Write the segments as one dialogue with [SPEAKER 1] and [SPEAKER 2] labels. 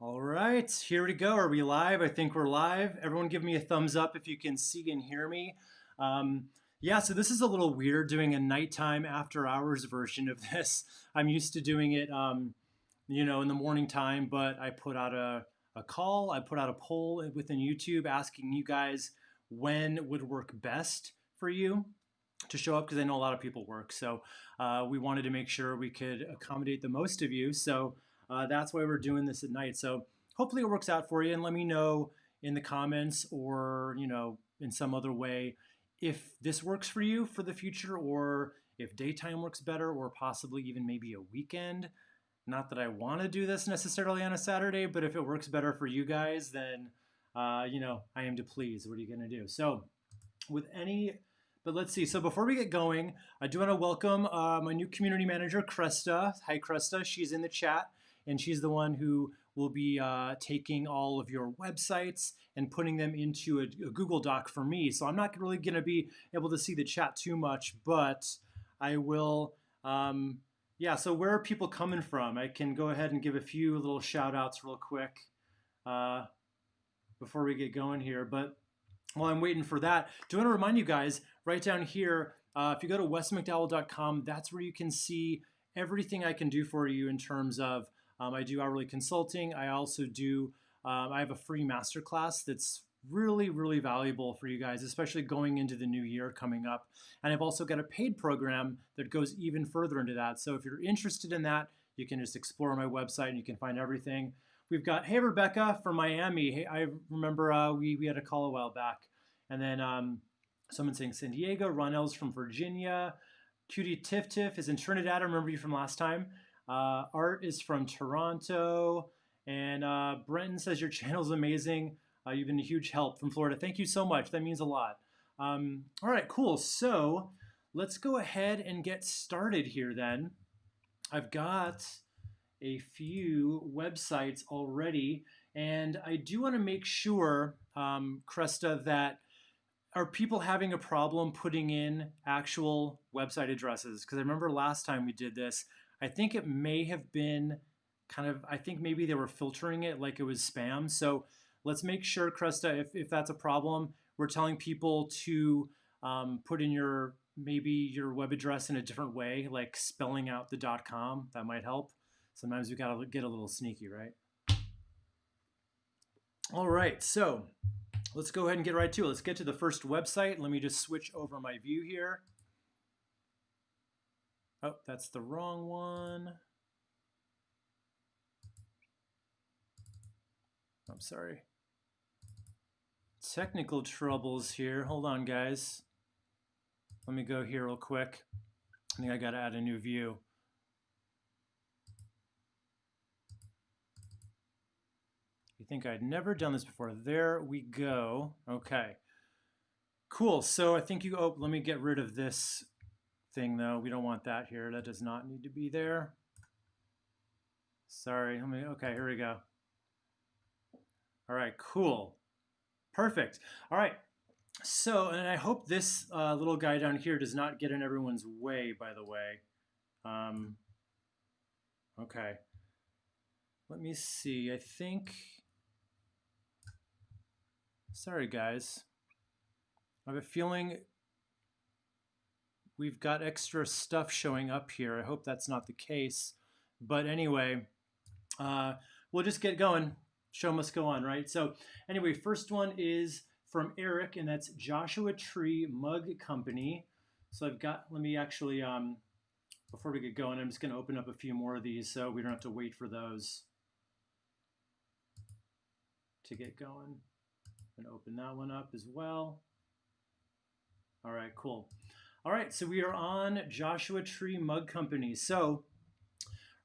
[SPEAKER 1] All right, here we go. Are we live? I think we're live. Everyone give me a thumbs up if you can see and hear me. Yeah, so this is a little weird doing a nighttime after hours version of this. I'm used to doing it, in the morning time, but I put out a call, I put out a poll within YouTube asking you guys when would work best for you to show up because I know a lot of people work. So we wanted to make sure we could accommodate the most of you. So that's why we're doing this at night. So hopefully it works out for you, and let me know in the comments or in some other way if this works for you for the future, or if daytime works better, or possibly even maybe a weekend. Not that I want to do this necessarily on a Saturday, but if it works better for you guys, then I am to please. What are you going to do? So with any but let's see. So before we get going, I do want to welcome my new community manager, Kresta. Hi, Kresta. She's in the chat, and she's the one who will be taking all of your websites and putting them into a Google Doc for me. So I'm not really going to be able to see the chat too much, but I will. Yeah, so where are people coming from? I can go ahead and give a few little shout outs real quick uh, before we get going here. But while I'm waiting for that, do want to remind you guys right down here, if you go to wesmcdowell.com, that's where you can see everything I can do for you in terms of I do hourly consulting. I also do, I have a free masterclass that's really, really valuable for you guys, especially going into the new year coming up. And I've also got a paid program that goes even further into that. So if you're interested in that, you can just explore my website and you can find everything. We've got, hey, Rebecca from Miami. Hey, I remember we had a call a while back. And then someone saying San Diego. Ronell's from Virginia. Cutie Tiff Tiff is in Trinidad. I remember you from last time. Art is from Toronto. And Brenton says your channel's amazing. You've been a huge help from Florida. Thank you so much. That means a lot. All right, cool. So let's go ahead and get started here then. I've got a few websites already, and I do want to make sure, Kresta, that are people having a problem putting in actual website addresses? Because I remember last time we did this, I think it may have been I think maybe they were filtering it like it was spam. So let's make sure, Kresta, if that's a problem, we're telling people to put in maybe your web address in a different way, like spelling out the .com. That might help. Sometimes we got to get a little sneaky, right? All right, so let's go ahead and get right to it. Let's get to the first website. Let me just switch over my view here. Oh, that's the wrong one. I'm sorry. Technical troubles here. Hold on, guys. Let me go here real quick. I think I got to add a new view. You think I'd never done this before. There we go. Okay. Cool. So I think let me get rid of this thing though. We don't want that here. That does not need to be there. Sorry. Okay, here we go. All right, cool. Perfect. All right. So, and I hope this little guy down here does not get in everyone's way, by the way. Okay. Let me see. I think, sorry guys. I have a feeling we've got extra stuff showing up here. I hope that's not the case. But anyway, we'll just get going. Show must go on, right? So anyway, first one is from Eric, and that's Joshua Tree Mug Company. So I've got, let me actually, before we get going, I'm just going to open up a few more of these so we don't have to wait for those to get going. I'm going to open that one up as well. All right, cool. All right, so we are on Joshua Tree Mug Company. So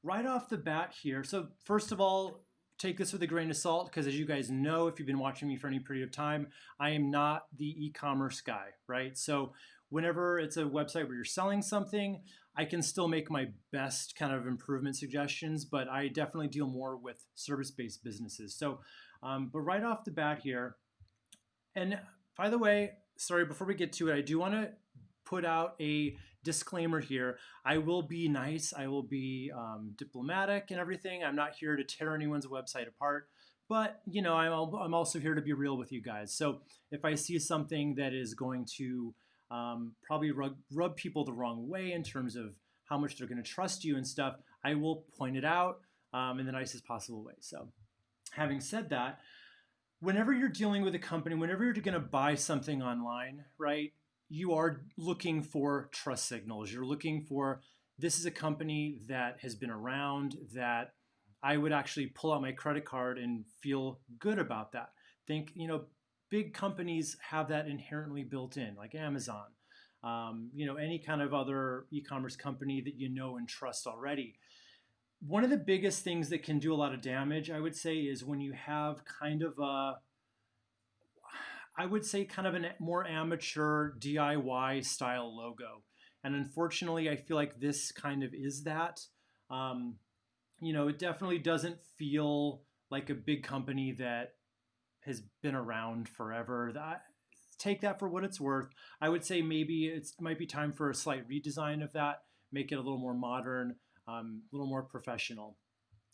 [SPEAKER 1] right off the bat here, so first of all, take this with a grain of salt, because as you guys know, if you've been watching me for any period of time, I am not the e-commerce guy, right? So whenever it's a website where you're selling something, I can still make my best kind of improvement suggestions, but I definitely deal more with service-based businesses. So, but right off the bat here, and by the way, sorry, before we get to it, I do want to put out a disclaimer here, I will be nice, I will be diplomatic and everything. I'm not here to tear anyone's website apart, but I'm also here to be real with you guys. So if I see something that is going to probably rub people the wrong way in terms of how much they're going to trust you and stuff, I will point it out in the nicest possible way. So having said that, whenever you're dealing with a company, whenever you're going to buy something online, right, you are looking for trust signals. You're looking for, this is a company that has been around, that I would actually pull out my credit card and feel good about that. Think, big companies have that inherently built in, like Amazon, any kind of other e-commerce company that you know and trust already. One of the biggest things that can do a lot of damage, I would say, is when you have kind of a, I would say kind of a more amateur DIY style logo. And unfortunately, I feel like this kind of is that. It definitely doesn't feel like a big company that has been around forever. Take that for what it's worth. I would say maybe it might be time for a slight redesign of that, make it a little more modern, a little more professional.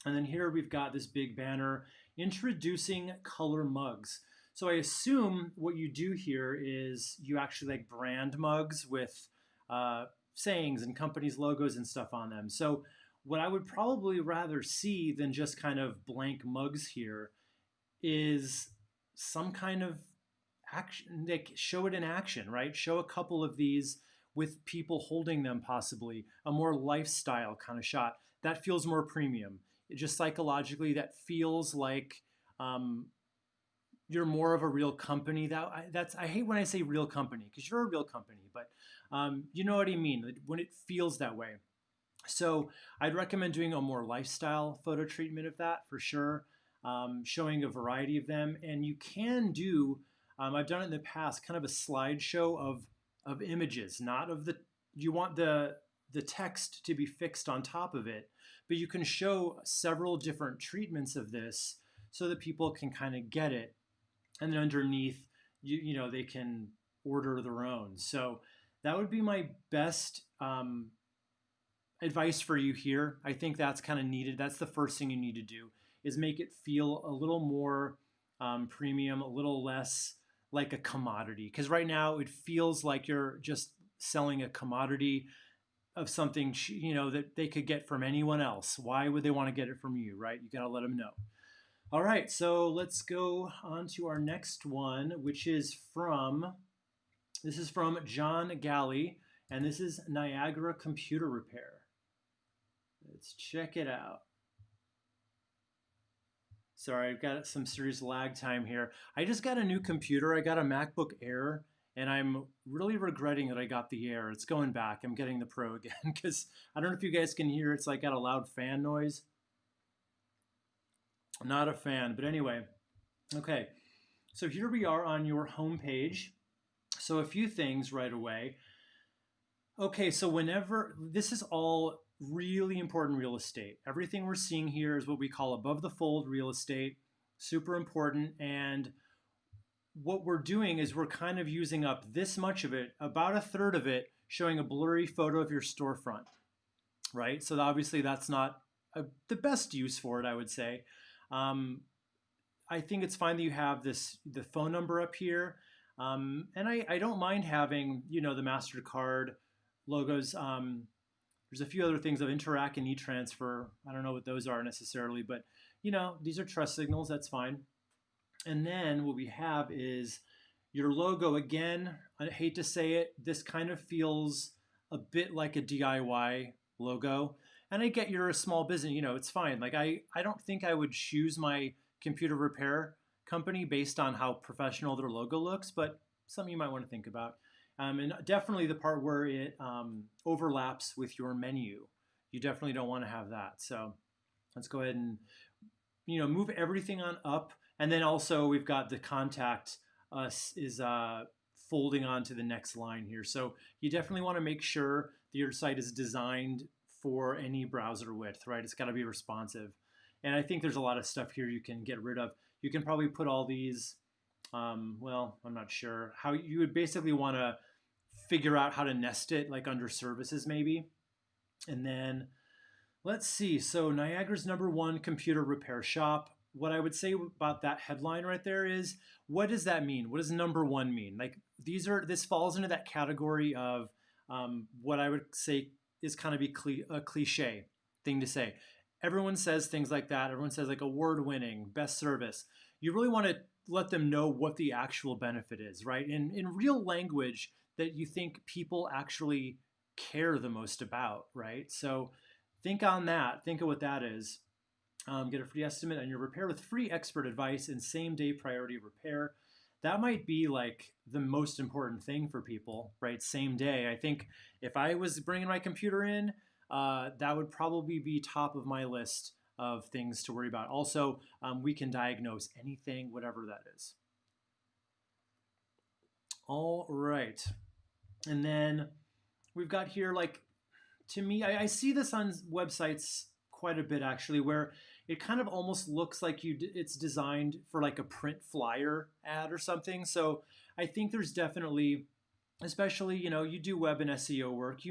[SPEAKER 1] And then here we've got this big banner introducing color mugs. So I assume what you do here is you actually like brand mugs with sayings and companies' logos and stuff on them. So what I would probably rather see than just kind of blank mugs here is some kind of action, like show it in action, right? Show a couple of these with people holding them, possibly a more lifestyle kind of shot that feels more premium. Just psychologically, that feels like you're more of a real company. I hate when I say real company, because you're a real company, but you know what I mean when it feels that way. So I'd recommend doing a more lifestyle photo treatment of that for sure, showing a variety of them. And you can do, I've done it in the past, kind of a slideshow of images, not of you want the text to be fixed on top of it, but you can show several different treatments of this so that people can kind of get it. And then underneath, they can order their own. So that would be my best advice for you here. I think that's kind of needed. That's the first thing you need to do, is make it feel a little more premium, a little less like a commodity. Because right now it feels like you're just selling a commodity of something that they could get from anyone else. Why would they want to get it from you, right? You got to let them know. All right, so let's go on to our next one, which is from John Galley, and this is Niagara Computer Repair. Let's check it out. Sorry, I've got some serious lag time here. I just got a new computer. I got a MacBook Air, and I'm really regretting that I got the Air. It's going back. I'm getting the Pro again because I don't know if you guys can hear. It's like got a loud fan noise. I'm not a fan, but anyway. Okay, so here we are on your home page. So a few things right away. Okay, so this is all really important real estate. Everything we're seeing here is what we call above the fold real estate, super important. And what we're doing is we're kind of using up this much of it, about a third of it, showing a blurry photo of your storefront, right? So obviously that's not the best use for it, I would say. I think it's fine that you have the phone number up here. And I don't mind having, the MasterCard logos. There's a few other things of Interac and e-transfer. I don't know what those are necessarily, but these are trust signals. That's fine. And then what we have is your logo. Again, I hate to say it, this kind of feels a bit like a DIY logo. And I get you're a small business, it's fine. Like I don't think I would choose my computer repair company based on how professional their logo looks, but something you might want to think about. And definitely the part where it overlaps with your menu. You definitely don't want to have that. So let's go ahead and move everything on up. And then also we've got the contact us is folding onto the next line here. So you definitely want to make sure that your site is designed for any browser width, right? It's got to be responsive. And I think there's a lot of stuff here you can get rid of. You can probably put all these, well, I'm not sure how you would basically want to figure out how to nest it like under services maybe. And then let's see. So Niagara's #1 computer repair shop. What I would say about that headline right there is, what does that mean? What does #1 mean? Like this falls into that category of what I would say is kind of a cliche thing to say. Everyone says things like that. Everyone says like award-winning, best service. You really want to let them know what the actual benefit is, right? In real language that you think people actually care the most about, right? So think on that. Think of what that is. Get a free estimate on your repair with free expert advice and same-day priority repair. That might be like the most important thing for people, right? Same day. I think if I was bringing my computer in, that would probably be top of my list of things to worry about. Also, we can diagnose anything, whatever that is. All right. And then we've got here, like, to me, I see this on websites quite a bit actually, where it kind of almost looks like it's designed for like a print flyer ad or something. So I think there's definitely, especially, you do web and SEO work,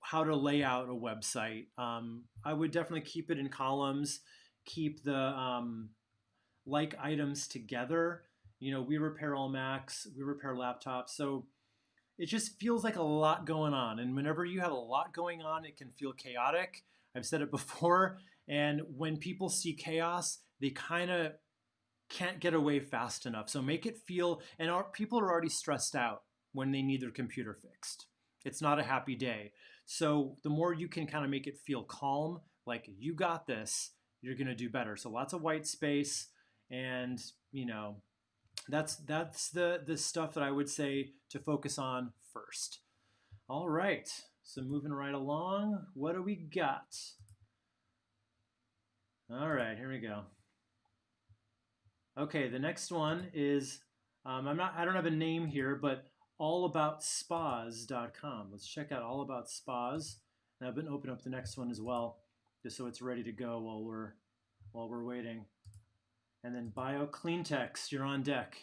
[SPEAKER 1] how to lay out a website. I would definitely keep it in columns, keep the like items together. We repair all Macs, we repair laptops. So it just feels like a lot going on. And whenever you have a lot going on, it can feel chaotic. I've said it before. And when people see chaos, they kind of can't get away fast enough. So make it feel, and people are already stressed out when they need their computer fixed. It's not a happy day. So the more you can kind of make it feel calm, like you got this, you're going to do better. So lots of white space, and that's the stuff that I would say to focus on first. All right, so moving right along, what do we got? All right, here we go. Okay, the next one is, I don't have a name here, but allaboutspas.com. Let's check out All About Spas. And I've been opening up the next one as well, just so it's ready to go while we're waiting. And then BioCleanText, you're on deck.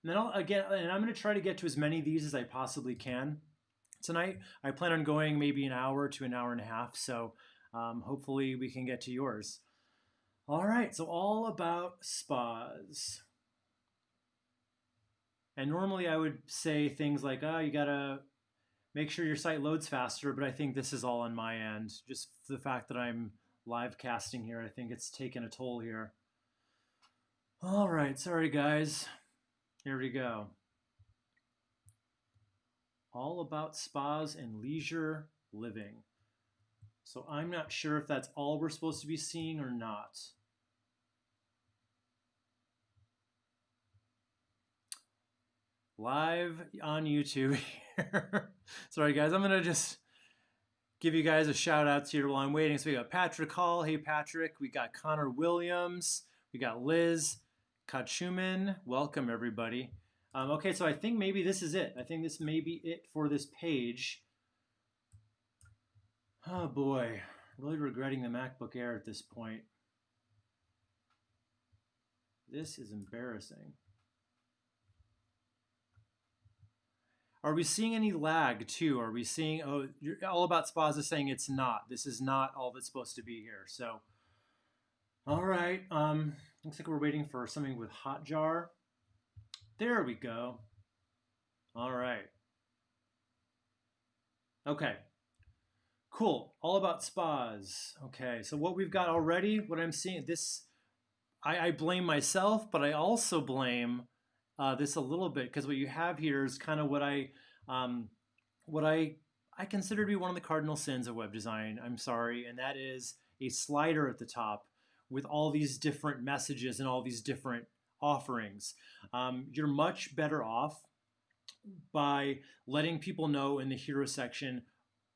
[SPEAKER 1] And then I'm going to try to get to as many of these as I possibly can tonight. I plan on going maybe an hour to an hour and a half, so hopefully we can get to yours. All right, so All About Spas. And normally I would say things like, you gotta make sure your site loads faster, but I think this is all on my end. Just the fact that I'm live casting here, I think it's taken a toll here. All right, sorry guys. Here we go. All About Spas and Leisure Living. So I'm not sure if that's all we're supposed to be seeing or not. Live on YouTube here. Sorry guys, I'm gonna just give you guys a shout out here while I'm waiting. So we got Patrick Hall. Hey Patrick. We got Connor Williams. We got Liz Kachuman. Welcome everybody. Okay, so I think maybe this is it. I think this may be it for this page. Oh boy, really regretting the MacBook Air at this point. This is embarrassing. Are we seeing any lag too? Are we seeing, All About Spas is saying it's not. This is not all that's supposed to be here. So, all right. Looks like we're waiting for something with Hotjar. There we go. All right. Okay. Cool. All About Spas. Okay. So what we've got already, what I'm seeing, I blame myself, but I also blame this a little bit, because what you have here is kind of what I consider to be one of the cardinal sins of web design. I'm sorry, and that is a slider at the top with all these different messages and all these different offerings. You're much better off by letting people know in the hero section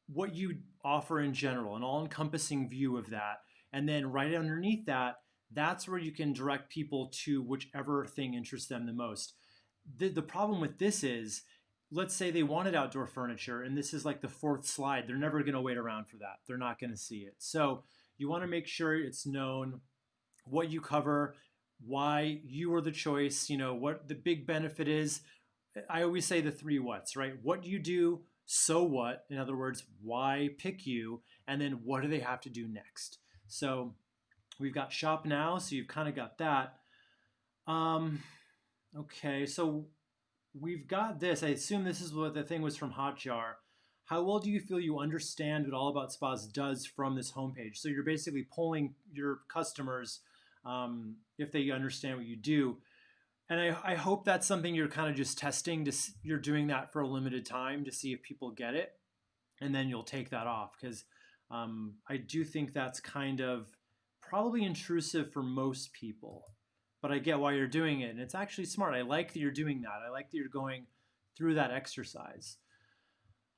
[SPEAKER 1] what you offer in general, an all-encompassing view of that. And then right underneath that, that's where you can direct people to whichever thing interests them the most. The problem with this is, let's say they wanted outdoor furniture, and this is like the 4th slide. They're never going to wait around for that. They're not going to see it. So you want to make sure it's known what you cover, why you are the choice, what the big benefit is. I always say the three whats, right? What do you do? So what? In other words, why pick you? And then what do they have to do next? So we've got shop now, so you've kind of got that. Um, okay, so we've got this. I assume this is what the thing was from Hotjar. How well do you feel you understand what All About Spas does from this homepage? So you're basically polling your customers if they understand what you do. And I hope that's something you're kind of just testing. You're doing that for a limited time to see if people get it, and then you'll take that off because I do think that's kind of probably intrusive for most people. But I get why you're doing it, and it's actually smart. I like that you're doing that. I like that you're going through that exercise.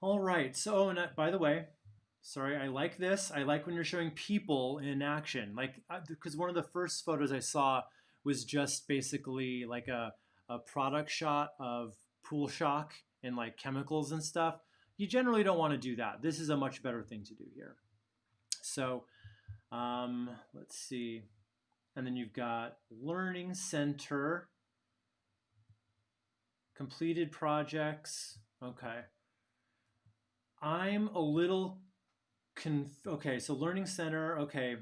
[SPEAKER 1] All right. So, and by the way, sorry, I like this. I like when you're showing people in action. Like, because one of the first photos I saw was just basically like a product shot of pool shock and like chemicals and stuff. You generally don't want to do that. This is a much better thing to do here. So, let's see. And then you've got Learning Center, completed projects. Okay. I'm a little okay, so Learning Center, okay.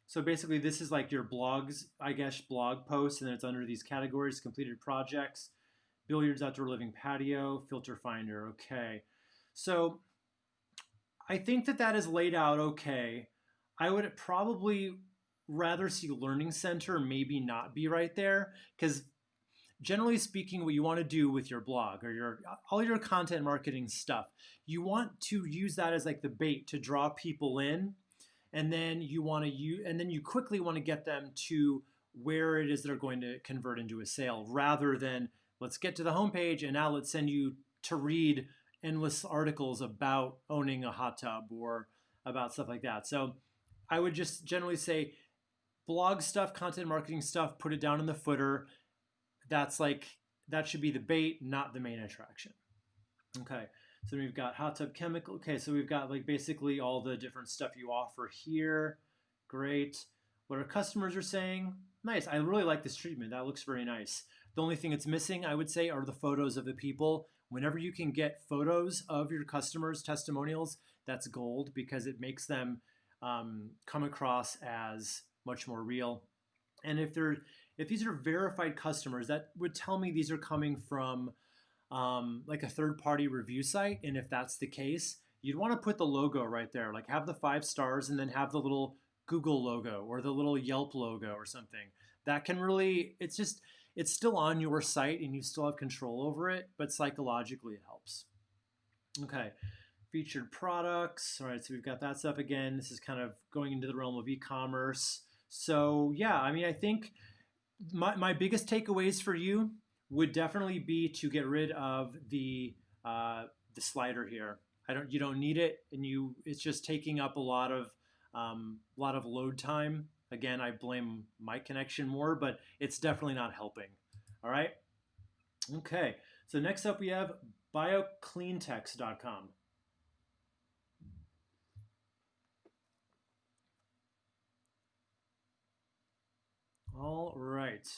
[SPEAKER 1] So basically this is like your blogs, I guess, blog posts, and then it's under these categories: completed projects, billiards, outdoor living patio, filter finder. Okay. So I think that that is laid out okay. I would probably rather see Learning Center maybe not be right there because generally speaking, what you want to do with your blog or your all your content marketing stuff, you want to use that as like the bait to draw people in, and then you want to use, and then you quickly want to get them to where it is they're going to convert into a sale, rather than let's get to the homepage and now let's send you to read endless articles about owning a hot tub or about stuff like that. So I would just generally say blog stuff, content marketing stuff, put it down in the footer. That's like, that should be the bait, not the main attraction. Okay, so we've got hot tub chemical. Okay, so we've got like basically all the different stuff you offer here. Great. What our customers are saying, nice. I really like this treatment. That looks very nice. The only thing it's missing, I would say, are the photos of the people. Whenever you can get photos of your customers' testimonials, that's gold because it makes them come across as much more real. And if these are verified customers, that would tell me these are coming from like a third-party review site. And if that's the case, you'd want to put the logo right there, like have the 5 stars and then have the little Google logo or the little Yelp logo or something. That can really, it's still on your site and you still have control over it, but psychologically it helps. Okay, featured products. All right, so we've got that stuff again. This is kind of going into the realm of e-commerce. So yeah, I mean, I think my biggest takeaways for you would definitely be to get rid of the slider here. You don't need it, and it's just taking up a lot of load time. Again, I blame my connection more, but it's definitely not helping. All right. Okay. So next up we have biocleantext.com. All right.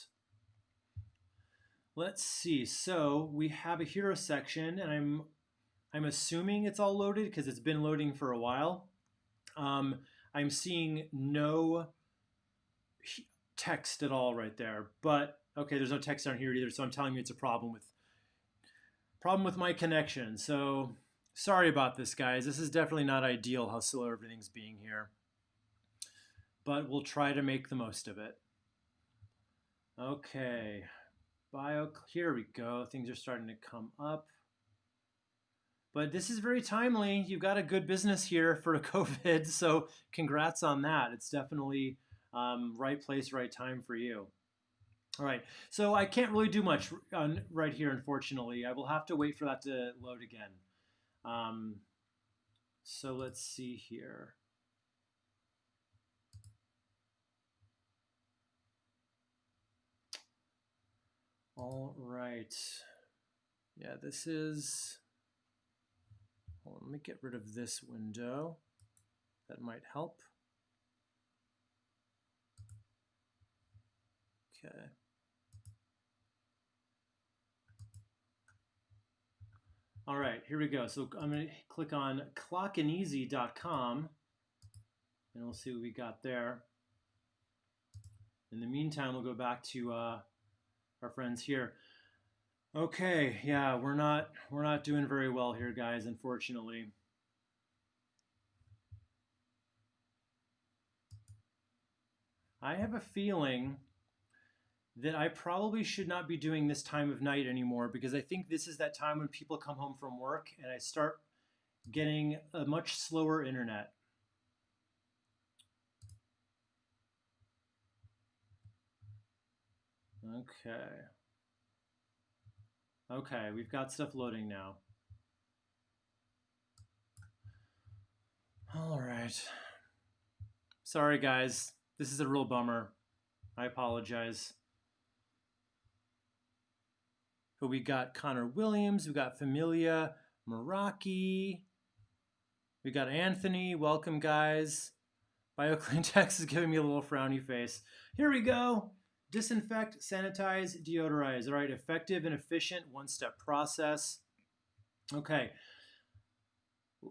[SPEAKER 1] Let's see. So we have a hero section, and I'm assuming it's all loaded because it's been loading for a while. I'm seeing no text at all right there, but okay, there's no text down here either, so I'm telling you it's a problem with my connection. So sorry about this, guys. This is definitely not ideal how slow everything's being here, but we'll try to make the most of it. Okay, here we go. Things are starting to come up. But this is very timely. You've got a good business here for COVID, so congrats on that. It's definitely right place, right time for you. All right, so I can't really do much right here, unfortunately. I will have to wait for that to load again. So let's see here. All right. Yeah, this is... Hold on, let me get rid of this window. That might help. Okay. All right, here we go. So I'm going to click on clockandeasy.com and we'll see what we got there. In the meantime, we'll go back to our friends here. Okay, yeah, we're not doing very well here, guys, unfortunately. I have a feeling that I probably should not be doing this time of night anymore because I think this is that time when people come home from work and I start getting a much slower internet. Okay. Okay, we've got stuff loading now. All right. Sorry, guys. This is a real bummer. I apologize. But we got Connor Williams, we got Familia Meraki, we got Anthony. Welcome, guys. BioCleanTex is giving me a little frowny face. Here we go. Disinfect, sanitize, deodorize. All right, effective and efficient one-step process. Okay,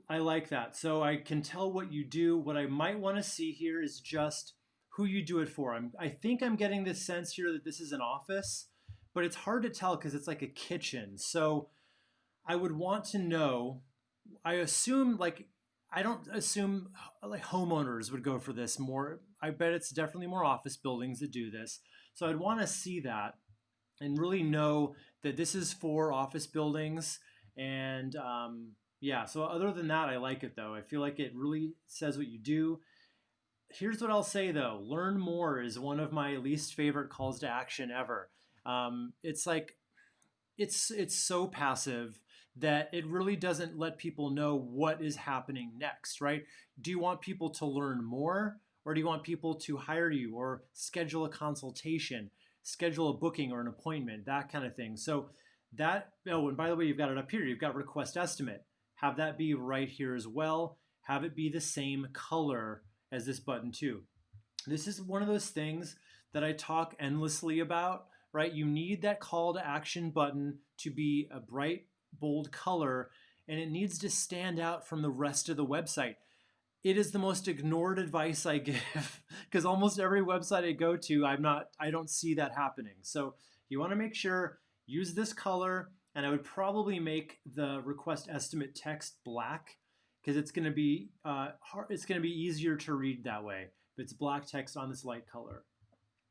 [SPEAKER 1] I like that. So I can tell what you do. What I might want to see here is just who you do it for. I think I'm getting this sense here that this is an office, but it's hard to tell because it's like a kitchen. So I would want to know, I assume like, I don't assume like homeowners would go for this more. I bet it's definitely more office buildings that do this. So I'd want to see that and really know that this is for office buildings. And yeah, so other than that, I like it though. I feel like it really says what you do. Here's what I'll say though, learn more is one of my least favorite calls to action ever. It's like, it's so passive that it really doesn't let people know what is happening next, right? Do you want people to learn more or do you want people to hire you or schedule a consultation, schedule a booking or an appointment, that kind of thing. So that, oh, and by the way, you've got it up here. You've got request estimate. Have that be right here as well. Have it be the same color as this button too. This is one of those things that I talk endlessly about, right? You need that call to action button to be a bright, bold color, and it needs to stand out from the rest of the website. It is the most ignored advice I give because almost every website I go to, I don't see that happening. So you want to make sure, use this color, and I would probably make the request estimate text black because it's going to be it's going to be easier to read that way. If it's black text on this light color.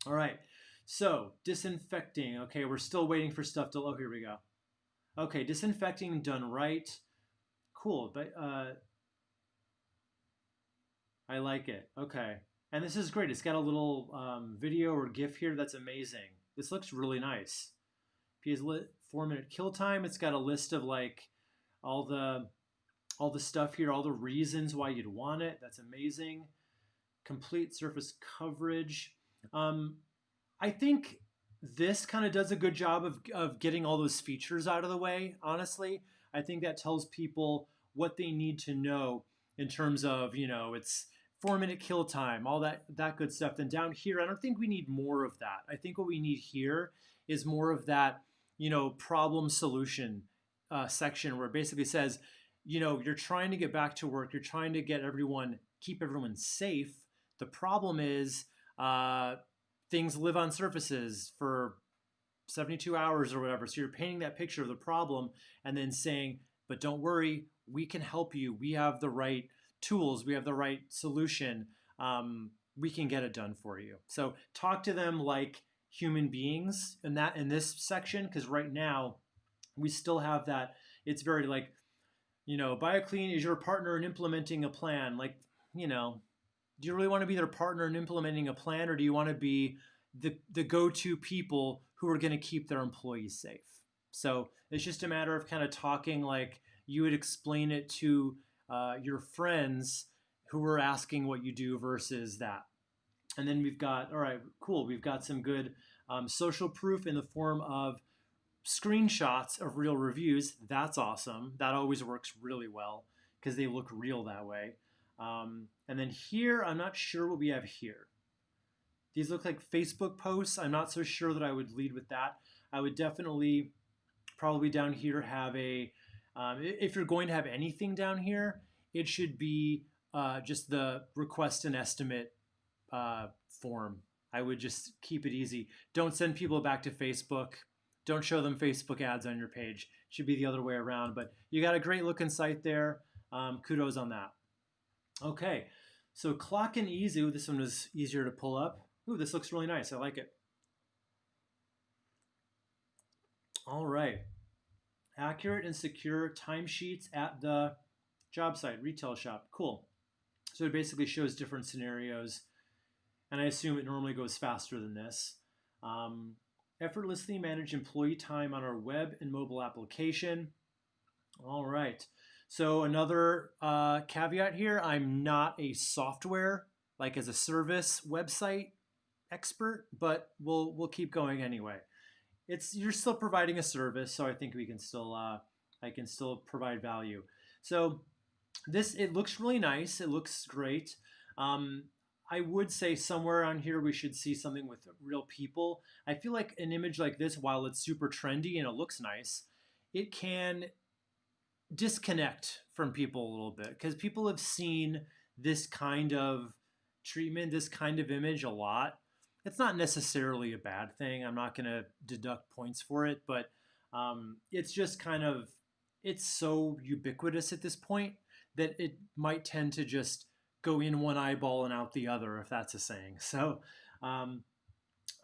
[SPEAKER 1] All right, so disinfecting. Okay, we're still waiting for stuff to, oh, here we go. Okay, disinfecting done right. Cool, but I like it. Okay, and this is great. It's got a little video or GIF here. That's amazing. This looks really nice. PS lit 4-minute kill time. It's got a list of like all the stuff here, all the reasons why you'd want it. That's amazing. Complete surface coverage. I think this kind of does a good job of getting all those features out of the way, honestly. I think that tells people what they need to know in terms of, it's 4-minute kill time, all that good stuff. Then down here, I don't think we need more of that. I think what we need here is more of that, problem solution section where it basically says, you're trying to get back to work, you're trying to keep everyone safe. The problem is things live on surfaces for 72 hours or whatever. So you're painting that picture of the problem and then saying, but don't worry, we can help you. We have the right tools. We have the right solution. We can get it done for you. So talk to them like human beings in this section, because right now we still have that. It's very like, BioClean is your partner in implementing a plan. Like, do you really want to be their partner in implementing a plan, or do you want to be the go-to people who are going to keep their employees safe? So it's just a matter of kind of talking like you would explain it to your friends who are asking what you do versus that. And then we've got, all right, cool. We've got some good social proof in the form of screenshots of real reviews. That's awesome. That always works really well because they look real that way. And then here, I'm not sure what we have here. These look like Facebook posts. I'm not so sure that I would lead with that. I would definitely, probably down here, have a If you're going to have anything down here, it should be just the request an estimate form. I would just keep it easy. Don't send people back to Facebook. Don't show them Facebook ads on your page. It should be the other way around. But you got a great looking site there. Kudos on that. Okay, so Clock and Ease. Ooh, this one was easier to pull up. Ooh, this looks really nice. I like it. All right. Accurate and secure timesheets at the job site, retail shop. Cool. So it basically shows different scenarios, and I assume it normally goes faster than this. Effortlessly manage employee time on our web and mobile application. All right. So another caveat here, I'm not a software, like as a service website expert, but we'll keep going anyway. You're still providing a service, so I think we can still I can still provide value. So it looks really nice. It looks great. I would say somewhere on here we should see something with real people. I feel like an image like this, while it's super trendy and it looks nice, it can disconnect from people a little bit because people have seen this kind of treatment, this kind of image a lot. It's not necessarily a bad thing. I'm not going to deduct points for it, but it's just kind of, it's so ubiquitous at this point that it might tend to just go in one eyeball and out the other, if that's a saying. Um,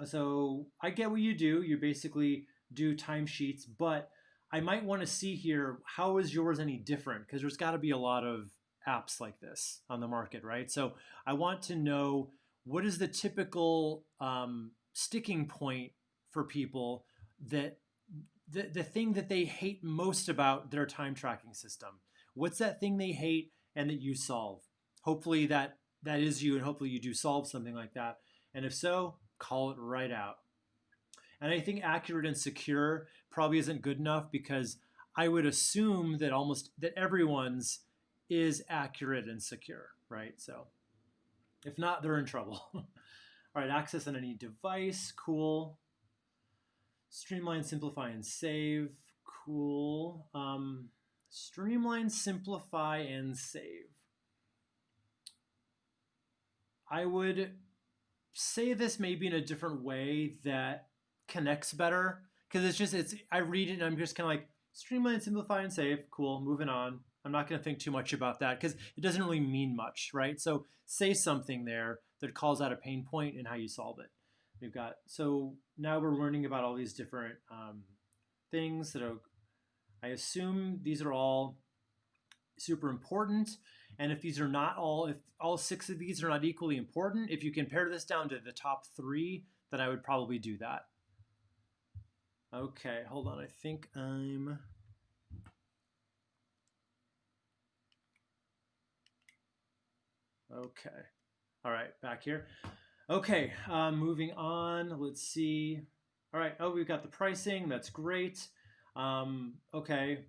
[SPEAKER 1] so I get what you do. You basically do timesheets, but I might want to see here, how is yours any different? Because there's got to be a lot of apps like this on the market, right? So I want to know, what is the typical sticking point for people, that the thing that they hate most about their time tracking system? What's that thing they hate and that you solve? Hopefully that is you, and hopefully you do solve something like that. And if so, call it right out. And I think accurate and secure probably isn't good enough, because I would assume that everyone's is accurate and secure, right? So if not, they're in trouble. All right, access on any device, cool. Streamline, simplify, and save, cool. Streamline, simplify, and save. I would say this maybe in a different way that connects better, because I read it and I'm just kind of like, streamline, simplify, and save, cool, moving on. I'm not going to think too much about that because it doesn't really mean much, right? So say something there that calls out a pain point and how you solve it. So now we're learning about all these different things that I assume these are all super important. And if all 6 of these are not equally important, if you can pare this down to the top 3, then I would probably do that. Okay, hold on. I think I'm... Okay. All right, back here. Okay, moving on. Let's see. All right. Oh, we've got the pricing. That's great. Okay.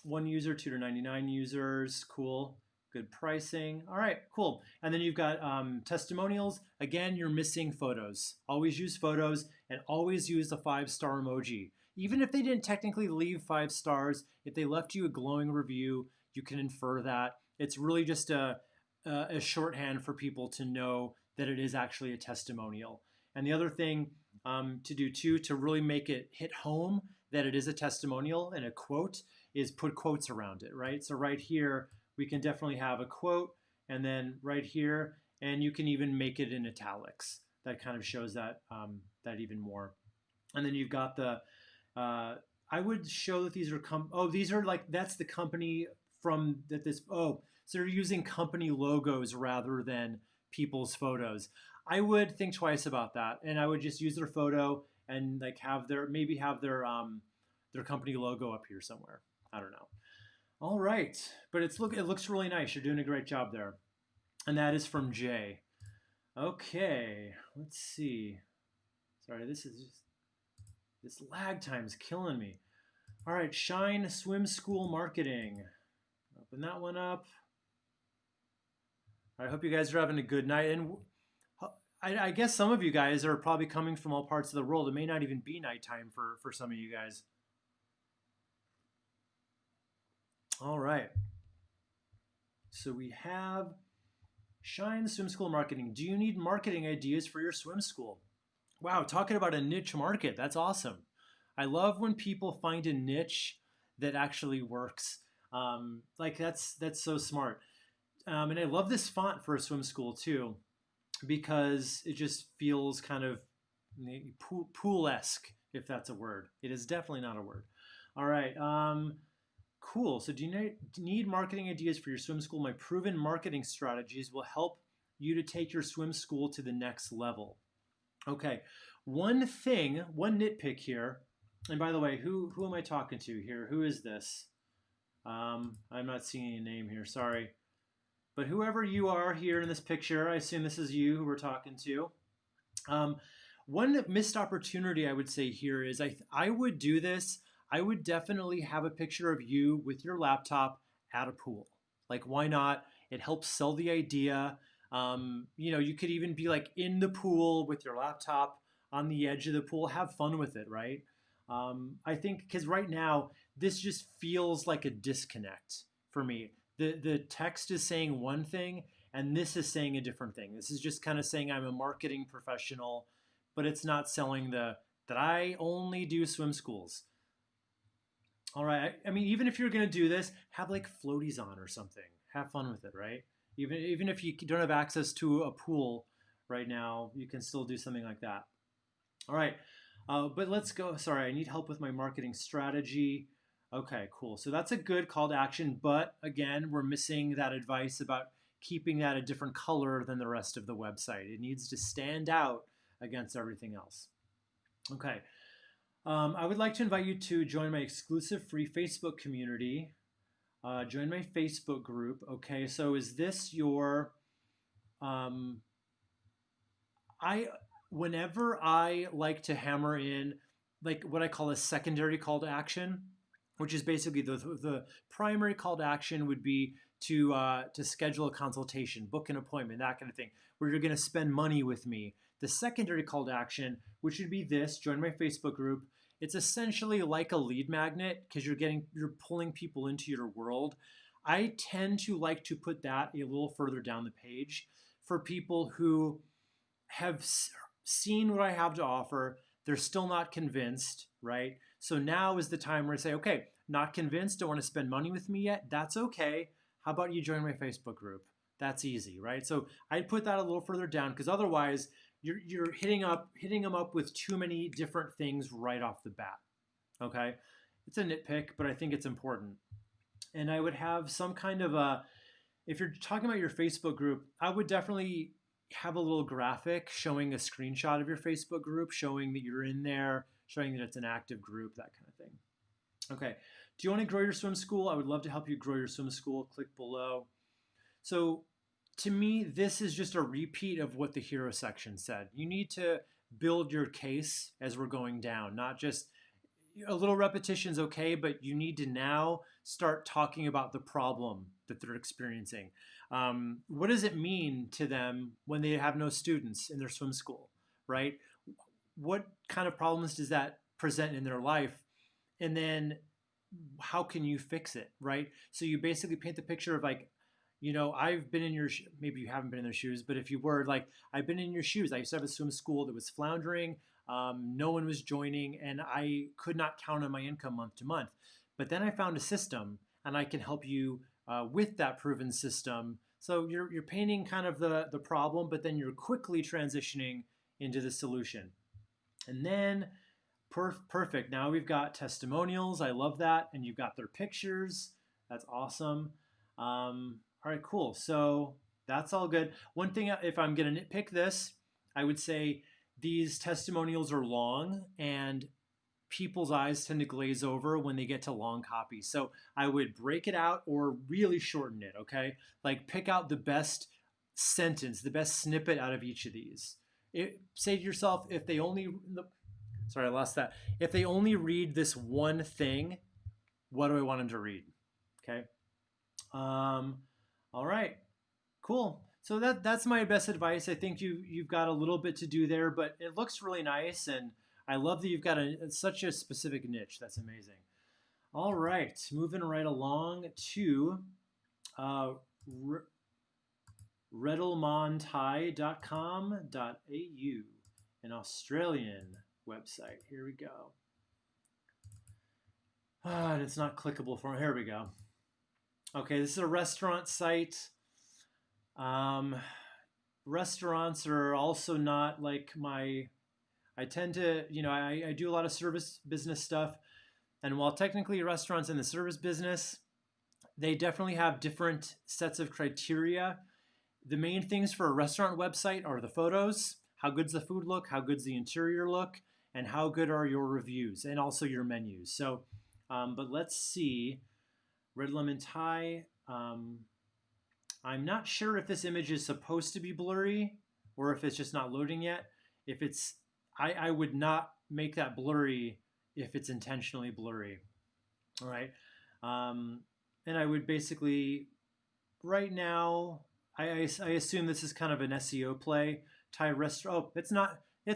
[SPEAKER 1] 1 user, 2 to 99 users. Cool. Good pricing. All right, cool. And then you've got testimonials. Again, you're missing photos. Always use photos, and always use the 5-star emoji. Even if they didn't technically leave 5 stars, if they left you a glowing review, you can infer that. It's really just a shorthand for people to know that it is actually a testimonial. And the other thing to do too, to really make it hit home that it is a testimonial and a quote, is put quotes around it, right? So right here, we can definitely have a quote, and then right here, and you can even make it in italics. That kind of shows that that even more. And then you've got the, I would show that these are, these are like, that's the company from that this, so they're using company logos rather than people's photos. I would think twice about that, and I would just use their photo and like maybe have their company logo up here somewhere. I don't know. All right, but it looks really nice. You're doing a great job there. And that is from Jay. Okay, let's see. Sorry, this lag time's killing me. All right, Shine Swim School Marketing. Open that one up. I hope you guys are having a good night. And I guess some of you guys are probably coming from all parts of the world. It may not even be nighttime for some of you guys. All right. So we have Shine Swim School Marketing. Do you need marketing ideas for your swim school? Wow, talking about a niche market. That's awesome. I love when people find a niche that actually works. Like that's so smart. And I love this font for a swim school too, because it just feels kind of pool-esque, if that's a word. It is definitely not a word. All right. Cool. So, do you need marketing ideas for your swim school? My proven marketing strategies will help you to take your swim school to the next level. Okay. One thing, one nitpick here. And by the way, who am I talking to here? Who is this? I'm not seeing any name here. Sorry. But whoever you are here in this picture, I assume this is you who we're talking to. Um, one missed opportunity I would say here is I would do this. I would definitely have a picture of you with your laptop at a pool. Like, why not? It helps sell the idea. You could even be like in the pool with your laptop on the edge of the pool. Have fun with it, right? I think because right now this just feels like a disconnect for me. The text is saying one thing and this is saying a different thing. This is just kind of saying I'm a marketing professional, but it's not selling that I only do swim schools. All right. I mean, even if you're going to do this, have like floaties on or something. Have fun with it, right? Even if you don't have access to a pool right now, you can still do something like that. All right. But let's go. Sorry, I need help with my marketing strategy. Okay, cool. So that's a good call to action. But again, we're missing that advice about keeping that a different color than the rest of the website. It needs to stand out against everything else. Okay. I would like to invite you to join my exclusive free Facebook community. Join my Facebook group. Okay, so is this your um, I whenever I like to hammer in like what I call a secondary call to action, which is basically the primary call to action would be to schedule a consultation, book an appointment, that kind of thing, where you're going to spend money with me. The secondary call to action, which would be this: join my Facebook group. It's essentially like a lead magnet because you're pulling people into your world. I tend to like to put that a little further down the page for people who have seen what I have to offer. They're still not convinced, right? So now is the time where I say, okay, not convinced, don't want to spend money with me yet. That's okay. How about you join my Facebook group? That's easy, right? So I'd put that a little further down because otherwise you're hitting them up with too many different things right off the bat. Okay, it's a nitpick, but I think it's important. And I would have some kind of a if you're talking about your Facebook group, I would definitely have a little graphic showing a screenshot of your Facebook group, showing that you're in there, showing that it's an active group, that kind of thing. Okay. Do you want to grow your swim school? I would love to help you grow your swim school. Click below. So, to me, this is just a repeat of what the hero section said. You need to build your case as we're going down, not just a little repetition is okay, but you need to now start talking about the problem that they're experiencing. What does it mean to them when they have no students in their swim school, right? What kind of problems does that present in their life? And then how can you fix it, right? So you basically paint the picture of like, I've been in your maybe you haven't been in their shoes, but if you were like, I've been in your shoes. I used to have a swim school that was floundering. No one was joining, and I could not count on my income month to month. But then I found a system, and I can help you with that proven system. So you're painting kind of the problem, but then you're quickly transitioning into the solution. And then perfect. Now we've got testimonials. I love that, and you've got their pictures. That's awesome. All right, cool. So that's all good. One thing, if I'm going to nitpick this, I would say these testimonials are long and people's eyes tend to glaze over when they get to long copies. So I would break it out or really shorten it, okay? Like pick out the best sentence, the best snippet out of each of these. Say to yourself, if they only, sorry, I lost that. If they only read this one thing, what do I want them to read? Okay. All right, cool. So that's my best advice. I think you've got a little bit to do there, but it looks really nice, and I love that you've got such a specific niche. That's amazing. All right, moving right along to uh, redelmonthai.com.au, an Australian website. Here we go. And it's not clickable for me. Here we go. Okay, this is a restaurant site. Um, Restaurants are also not like my. I tend to, I do a lot of service business stuff. And while technically restaurants in the service business, they definitely have different sets of criteria. The main things for a restaurant website are the photos, how good's the food look, how good's the interior look, and how good are your reviews, and also your menus. So, but let's see, Red Lemon Thai. I'm not sure if this image is supposed to be blurry or if it's just not loading yet. If it's, I would not make that blurry if it's intentionally blurry. All right. Um, and I would basically, right now, I assume this is kind of an SEO play. Thai restaurant. Oh, it's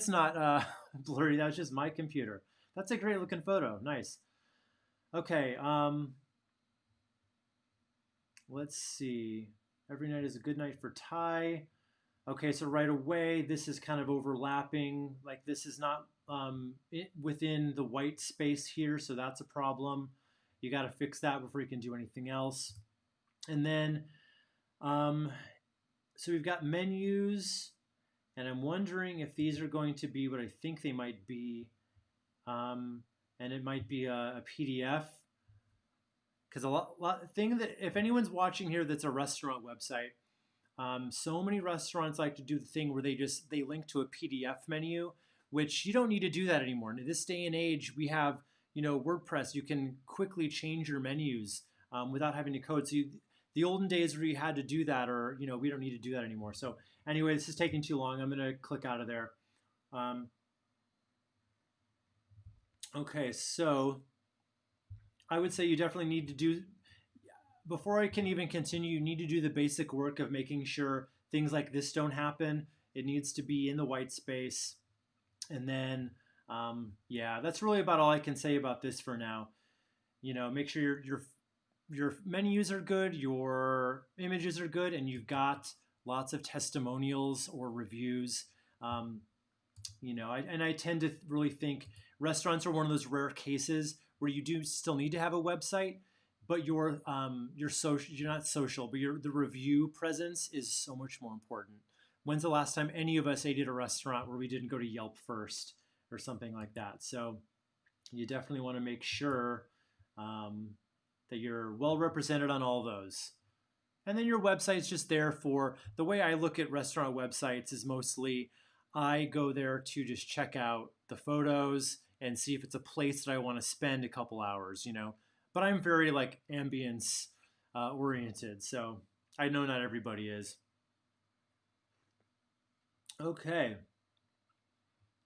[SPEAKER 1] not blurry. That's just my computer. That's a great looking photo. Nice. Okay. Let's see. Every night is a good night for Thai. Okay, so right away, this is kind of overlapping. Like this is not within the white space here, so that's a problem. You got to fix that before you can do anything else. And then, um, so we've got menus, and I'm wondering if these are going to be what I think they might be. And it might be a PDF. Because a lot thing that if anyone's watching here that's a restaurant website, so many restaurants like to do the thing where they link to a PDF menu, which you don't need to do that anymore. In this day and age, we have WordPress. You can quickly change your menus without having to code. So the olden days where you had to do that, or we don't need to do that anymore. So anyway, this is taking too long. I'm going to click out of there. Okay, so I would say you definitely need to do, before I can even continue, you need to do the basic work of making sure things like this don't happen. It needs to be in the white space. And then, yeah, that's really about all I can say about this for now. Make sure your menus are good, your images are good, and you've got lots of testimonials or reviews. I tend to really think restaurants are one of those rare cases where you do still need to have a website, but you're social. You're not social, but the review presence is so much more important. When's the last time any of us ate at a restaurant where we didn't go to Yelp first or something like that? So you definitely want to make sure that you're well represented on all those. And then your website's just there for, the way I look at restaurant websites is mostly I go there to just check out the photos and see if it's a place that I want to spend a couple hours, But I'm very like ambience oriented, so I know not everybody is. Okay,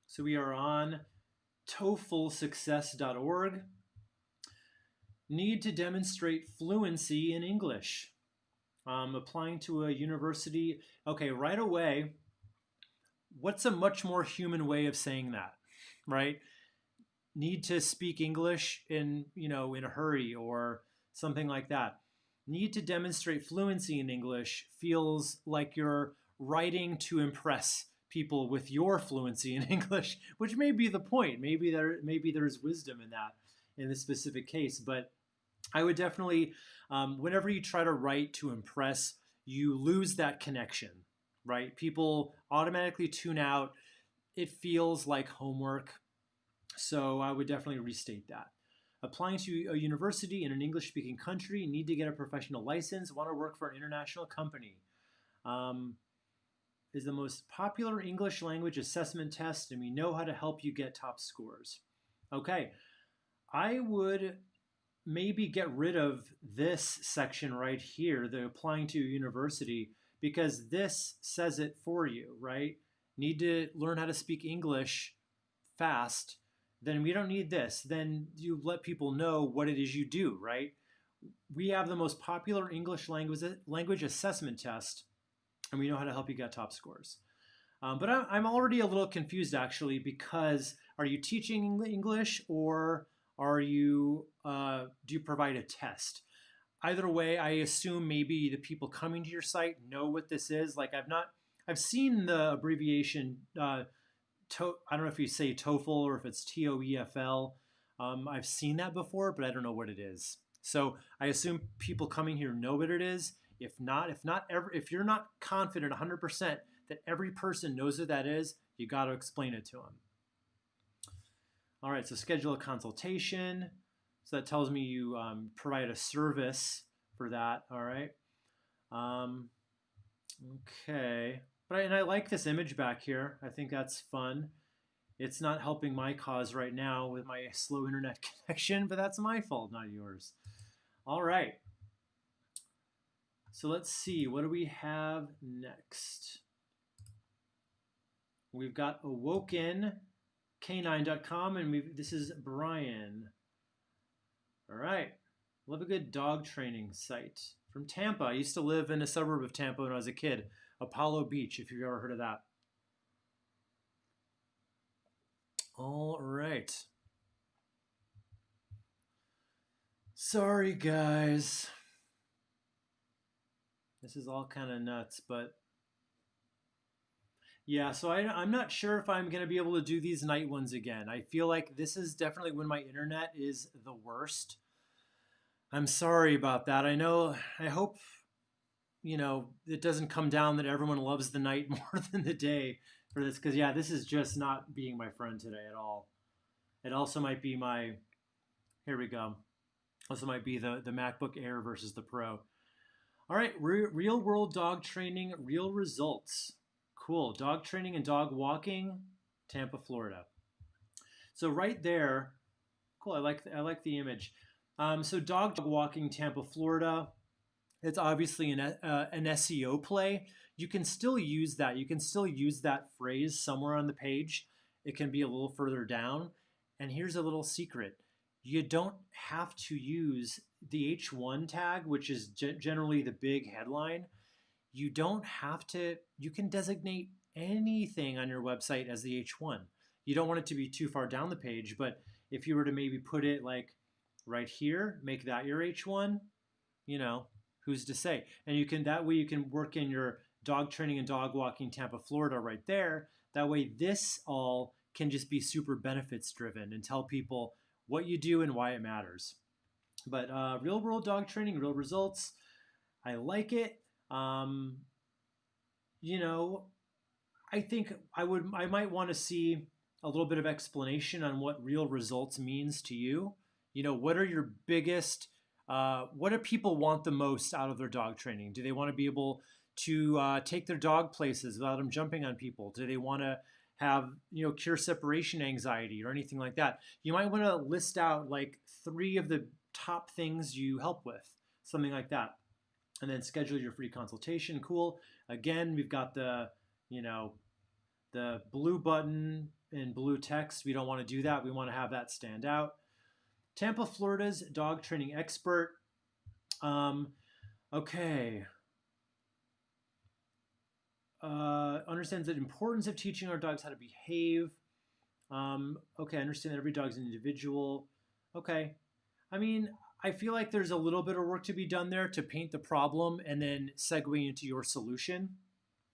[SPEAKER 1] so we are on TOEFLsuccess.org. Need to demonstrate fluency in English. Applying to a university. Okay, right away, what's a much more human way of saying that, right? Need to speak English in a hurry or something like that. Need to demonstrate fluency in English feels like you're writing to impress people with your fluency in English, which may be the point. Maybe there's wisdom in that in this specific case, but I would definitely, whenever you try to write to impress, you lose that connection, right? People automatically tune out. It feels like homework. So I would definitely restate that. Applying to a university in an English-speaking country, need to get a professional license, want to work for an international company. Is the most popular English language assessment test, and we know how to help you get top scores. Okay, I would maybe get rid of this section right here, the applying to a university, because this says it for you, right? Need to learn how to speak English fast, then we don't need this. Then you let people know what it is you do, right? We have the most popular English language assessment test, and we know how to help you get top scores. But I'm already a little confused, actually, because are you teaching English or Are you do you provide a test? Either way, I assume maybe the people coming to your site know what this is. Like I've seen the abbreviation. I don't know if you say TOEFL or if it's TOEFL. I've seen that before, but I don't know what it is. So I assume people coming here know what it is. If you're not confident 100% that every person knows what that is, you got to explain it to them. All right, so schedule a consultation. So that tells me you provide a service for that. All right. Um, okay. And I like this image back here. I think that's fun. It's not helping my cause right now with my slow internet connection, but that's my fault, not yours. All right. So let's see, what do we have next? We've got awokencanine.com, and this is Brian. All right. Love a good dog training site from Tampa. I used to live in a suburb of Tampa when I was a kid, Apollo Beach, if you've ever heard of that. All right. Sorry, guys. This is all kind of nuts, but yeah, so I'm not sure if I'm going to be able to do these night ones again. I feel like this is definitely when my internet is the worst. I'm sorry about that. I hope, it doesn't come down that everyone loves the night more than the day for this, because yeah, this is just not being my friend today at all. It also might be here we go. Also might be the MacBook Air versus the Pro. All right, real world dog training, real results. Cool, dog training and dog walking, Tampa, Florida. So right there, cool, I like the image. So dog walking, Tampa, Florida. It's obviously an SEO play. You can still use that. You can still use that phrase somewhere on the page. It can be a little further down. And here's a little secret. You don't have to use the H1 tag, which is generally the big headline. You don't have to, you can designate anything on your website as the H1. You don't want it to be too far down the page, but if you were to maybe put it like right here, make that your H1, who's to say? And that way you can work in your dog training and dog walking Tampa, Florida right there. That way this all can just be super benefits driven and tell people what you do and why it matters. But real world dog training, real results. I like it. I think I might want to see a little bit of explanation on what real results means to you. What are your biggest, what do people want the most out of their dog training? Do they want to be able to take their dog places without them jumping on people? Do they want to have, cure separation anxiety or anything like that? You might want to list out like 3 of the top things you help with, something like that. And then schedule your free consultation. Cool. Again, we've got the blue button and blue text. We don't want to do that. We want to have that stand out. Tampa, Florida's dog training expert. Okay. Understands the importance of teaching our dogs how to behave. Okay, I understand that every dog's an individual. Okay. I feel like there's a little bit of work to be done there to paint the problem and then segue into your solution.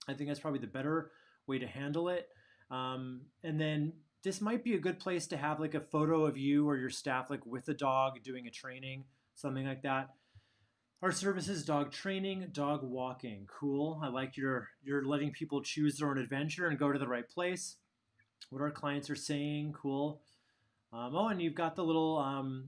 [SPEAKER 1] I think that's probably the better way to handle it. And then this might be a good place to have like a photo of you or your staff like with a dog doing a training, something like that. Our services, dog training, dog walking. Cool. I like you're letting people choose their own adventure and go to the right place. What our clients are saying. Cool. And you've got the little,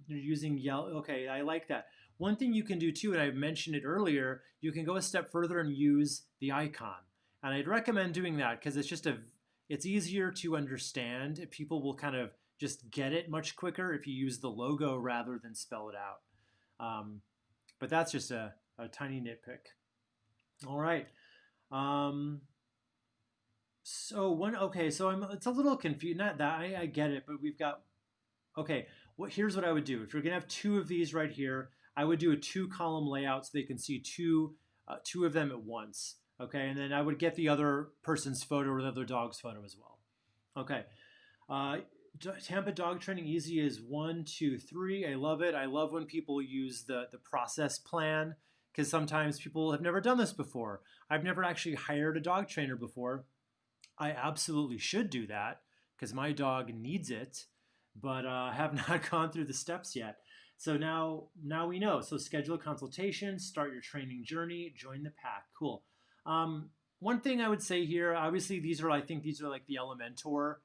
[SPEAKER 1] you're using yellow. Okay, I like that. One thing you can do too, and I mentioned it earlier, you can go a step further and use the icon. And I'd recommend doing that because it's easier to understand. People will kind of just get it much quicker if you use the logo rather than spell it out. But that's just a tiny nitpick. All right. So it's a little confusing. Not that I get it, but we've got. Okay, here's what I would do. If you're gonna have 2 of these right here, I would do a 2-column layout so they can see two of them at once. Okay, and then I would get the other person's photo or the other dog's photo as well. Okay, Tampa dog training easy is 1, 2, 3. I love it. I love when people use the process plan because sometimes people have never done this before. I've never actually hired a dog trainer before. I absolutely should do that because my dog needs it, but have not gone through the steps yet. So now we know. So schedule a consultation, start your training journey, join the pack. Cool. Um, One thing I would say here, obviously I think these are like the Elementor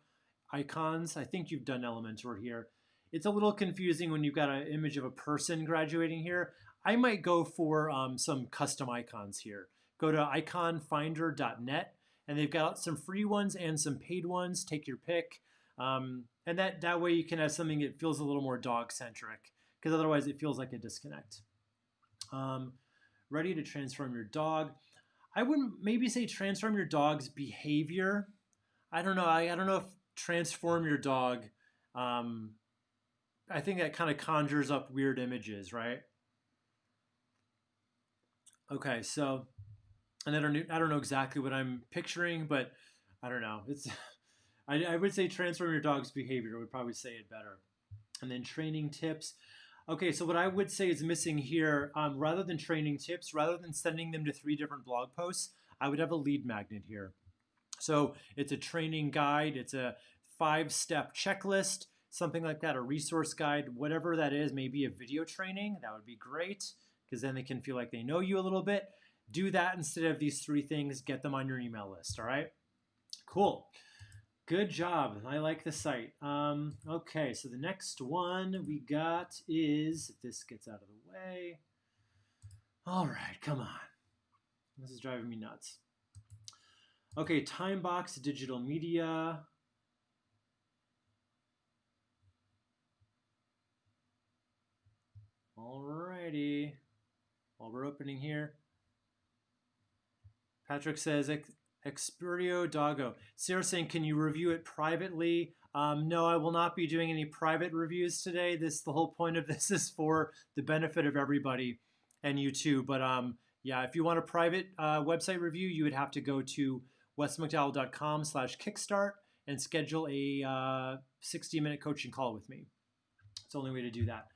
[SPEAKER 1] icons. I think you've done Elementor here. It's a little confusing when you've got an image of a person graduating here. I might go for some custom icons here. Go to iconfinder.net and they've got some free ones and some paid ones. Take your pick. And that way you can have something that feels a little more dog centric because otherwise it feels like a disconnect. Um, Ready to transform your dog. I wouldn't maybe say transform your dog's behavior. I don't know. I don't know if transform your dog. Um, I think that kind of conjures up weird images, right? Okay, so and I don't know exactly what I'm picturing, but I don't know. It's I would say transform your dog's behavior would probably say it better. And then training tips. Okay, so what I would say is missing here, rather than training tips, rather than sending them to 3 different blog posts, I would have a lead magnet here. So it's a training guide, it's a 5-step checklist, something like that, a resource guide, whatever that is, maybe a video training. That would be great because then they can feel like they know you a little bit. Do that instead of these 3 things, get them on your email list, all right? Cool. Good job. I like the site. Okay, so the next one we got is, if this gets out of the way. All right, come on. This is driving me nuts. Okay, Timebox Digital Media. Alrighty. While we're opening here. Patrick says, Experio Doggo. Sarah saying, can you review it privately? No, I will not be doing any private reviews today. The whole point of this is for the benefit of everybody and you too. But yeah, if you want a private website review, you would have to go to wesmcdowell.com/kickstart and schedule a 60-minute coaching call with me. It's the only way to do that.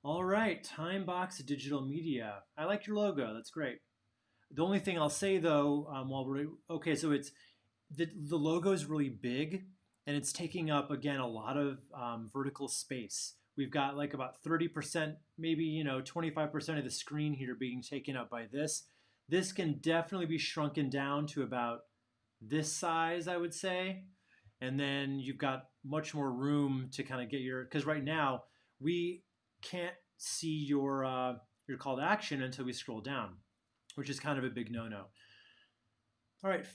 [SPEAKER 1] All right, Timebox Digital Media. I like your logo. That's great. The only thing I'll say though, while we're okay, so it's the logo is really big and it's taking up again a lot of vertical space. We've got like about 30%, maybe 25% of the screen here being taken up by this. This can definitely be shrunken down to about this size, I would say, and then you've got much more room to kind of get because right now we can't see your call to action until we scroll down, which is kind of a big no-no. All right,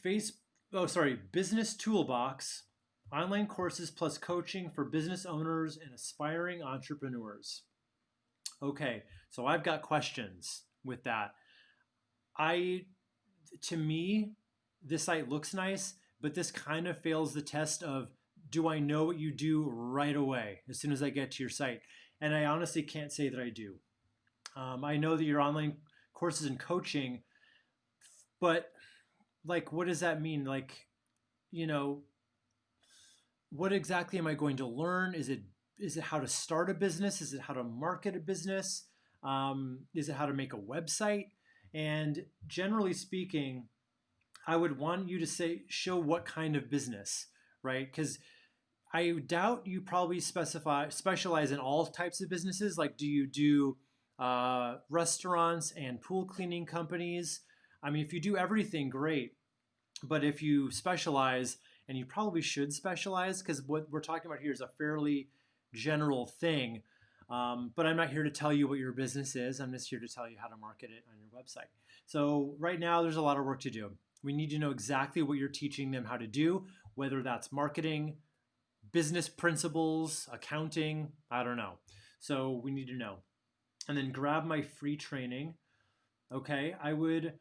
[SPEAKER 1] Business Toolbox, online courses plus coaching for business owners and aspiring entrepreneurs. Okay, so I've got questions with that. To me, this site looks nice, but this kind of fails the test of, do I know what you do right away as soon as I get to your site? And I honestly can't say that I do. I know that your online courses and coaching, but like, what does that mean? Like, what exactly am I going to learn? Is it how to start a business? Is it how to market a business? Is it how to make a website? And generally speaking, I would want you to show what kind of business, right? Because I doubt you probably specialize in all types of businesses. Like, do you do restaurants and pool cleaning companies? I mean, if you do everything, great. But if you specialize, and you probably should specialize, because what we're talking about here is a fairly general thing. But I'm not here to tell you what your business is. I'm just here to tell you how to market it on your website. So right now, there's a lot of work to do. We need to know exactly what you're teaching them how to do, whether that's marketing, business principles, accounting, I don't know. So we need to know. And then grab my free training. Okay, I would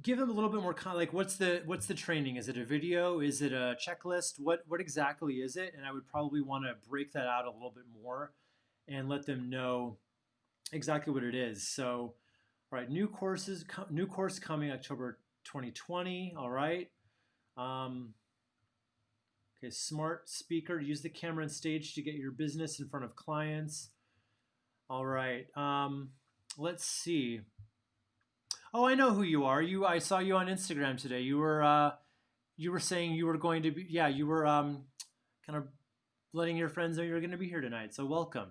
[SPEAKER 1] give them a little bit more like what's the training? Is it a video? Is it a checklist? What exactly is it? And I would probably want to break that out a little bit more and let them know exactly what it is. So, all right, new course coming October 2020. All right. Okay, smart speaker. Use the camera and stage to get your business in front of clients. All right. Let's see. Oh, I know who you are. I saw you on Instagram today. You were saying you were going to be. Yeah, you were kind of letting your friends know you're going to be here tonight. So welcome.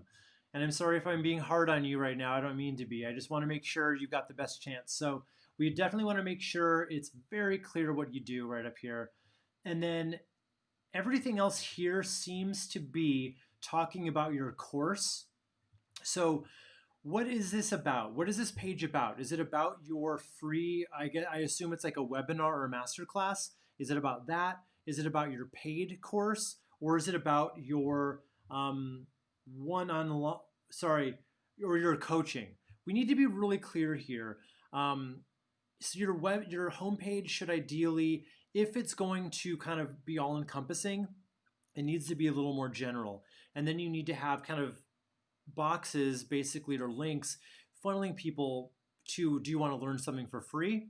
[SPEAKER 1] And I'm sorry if I'm being hard on you right now. I don't mean to be. I just want to make sure you got the best chance. So we definitely want to make sure it's very clear what you do right up here. And then everything else here seems to be talking about your course. So what is this about? What is this page about? Is it about your free, I assume it's like a webinar or a masterclass? Is it about that? Is it about your paid course? Or is it about your one on, sorry, or your coaching? We need to be really clear here. So your homepage should ideally, if it's going to kind of be all encompassing, it needs to be a little more general. And then you need to have kind of boxes basically or links funneling people to, do you want to learn something for free?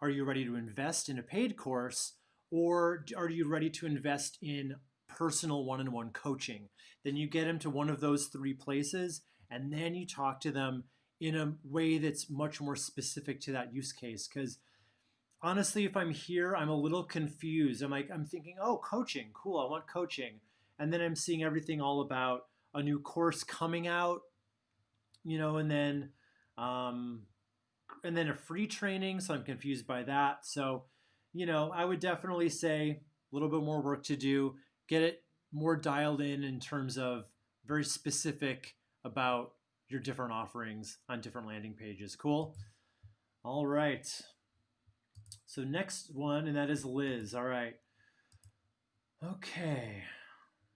[SPEAKER 1] Are you ready to invest in a paid course? Or are you ready to invest in personal one-on-one coaching? Then you get them to one of those three places, and then you talk to them in a way that's much more specific to that use case. Because honestly, if I'm here, I'm a little confused. I'm thinking, oh, coaching, cool, I want coaching. And then I'm seeing everything all about a new course coming out, um, and then a free training. So I'm confused by that. So, I would definitely say a little bit more work to do, get it more dialed in terms of very specific about your different offerings on different landing pages. Cool. All right. So next one, and that is Liz. All right. Okay.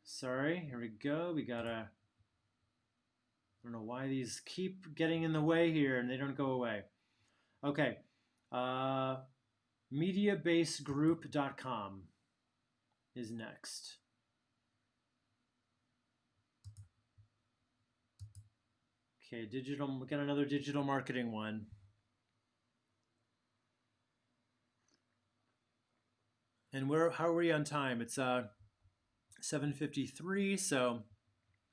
[SPEAKER 1] Sorry. Here we go. We gotta. I don't know why these keep getting in the way here and they don't go away. Okay. Mediabasegroup.com is next. Okay, digital. We got another digital marketing one. And how are we on time? It's 7:53, so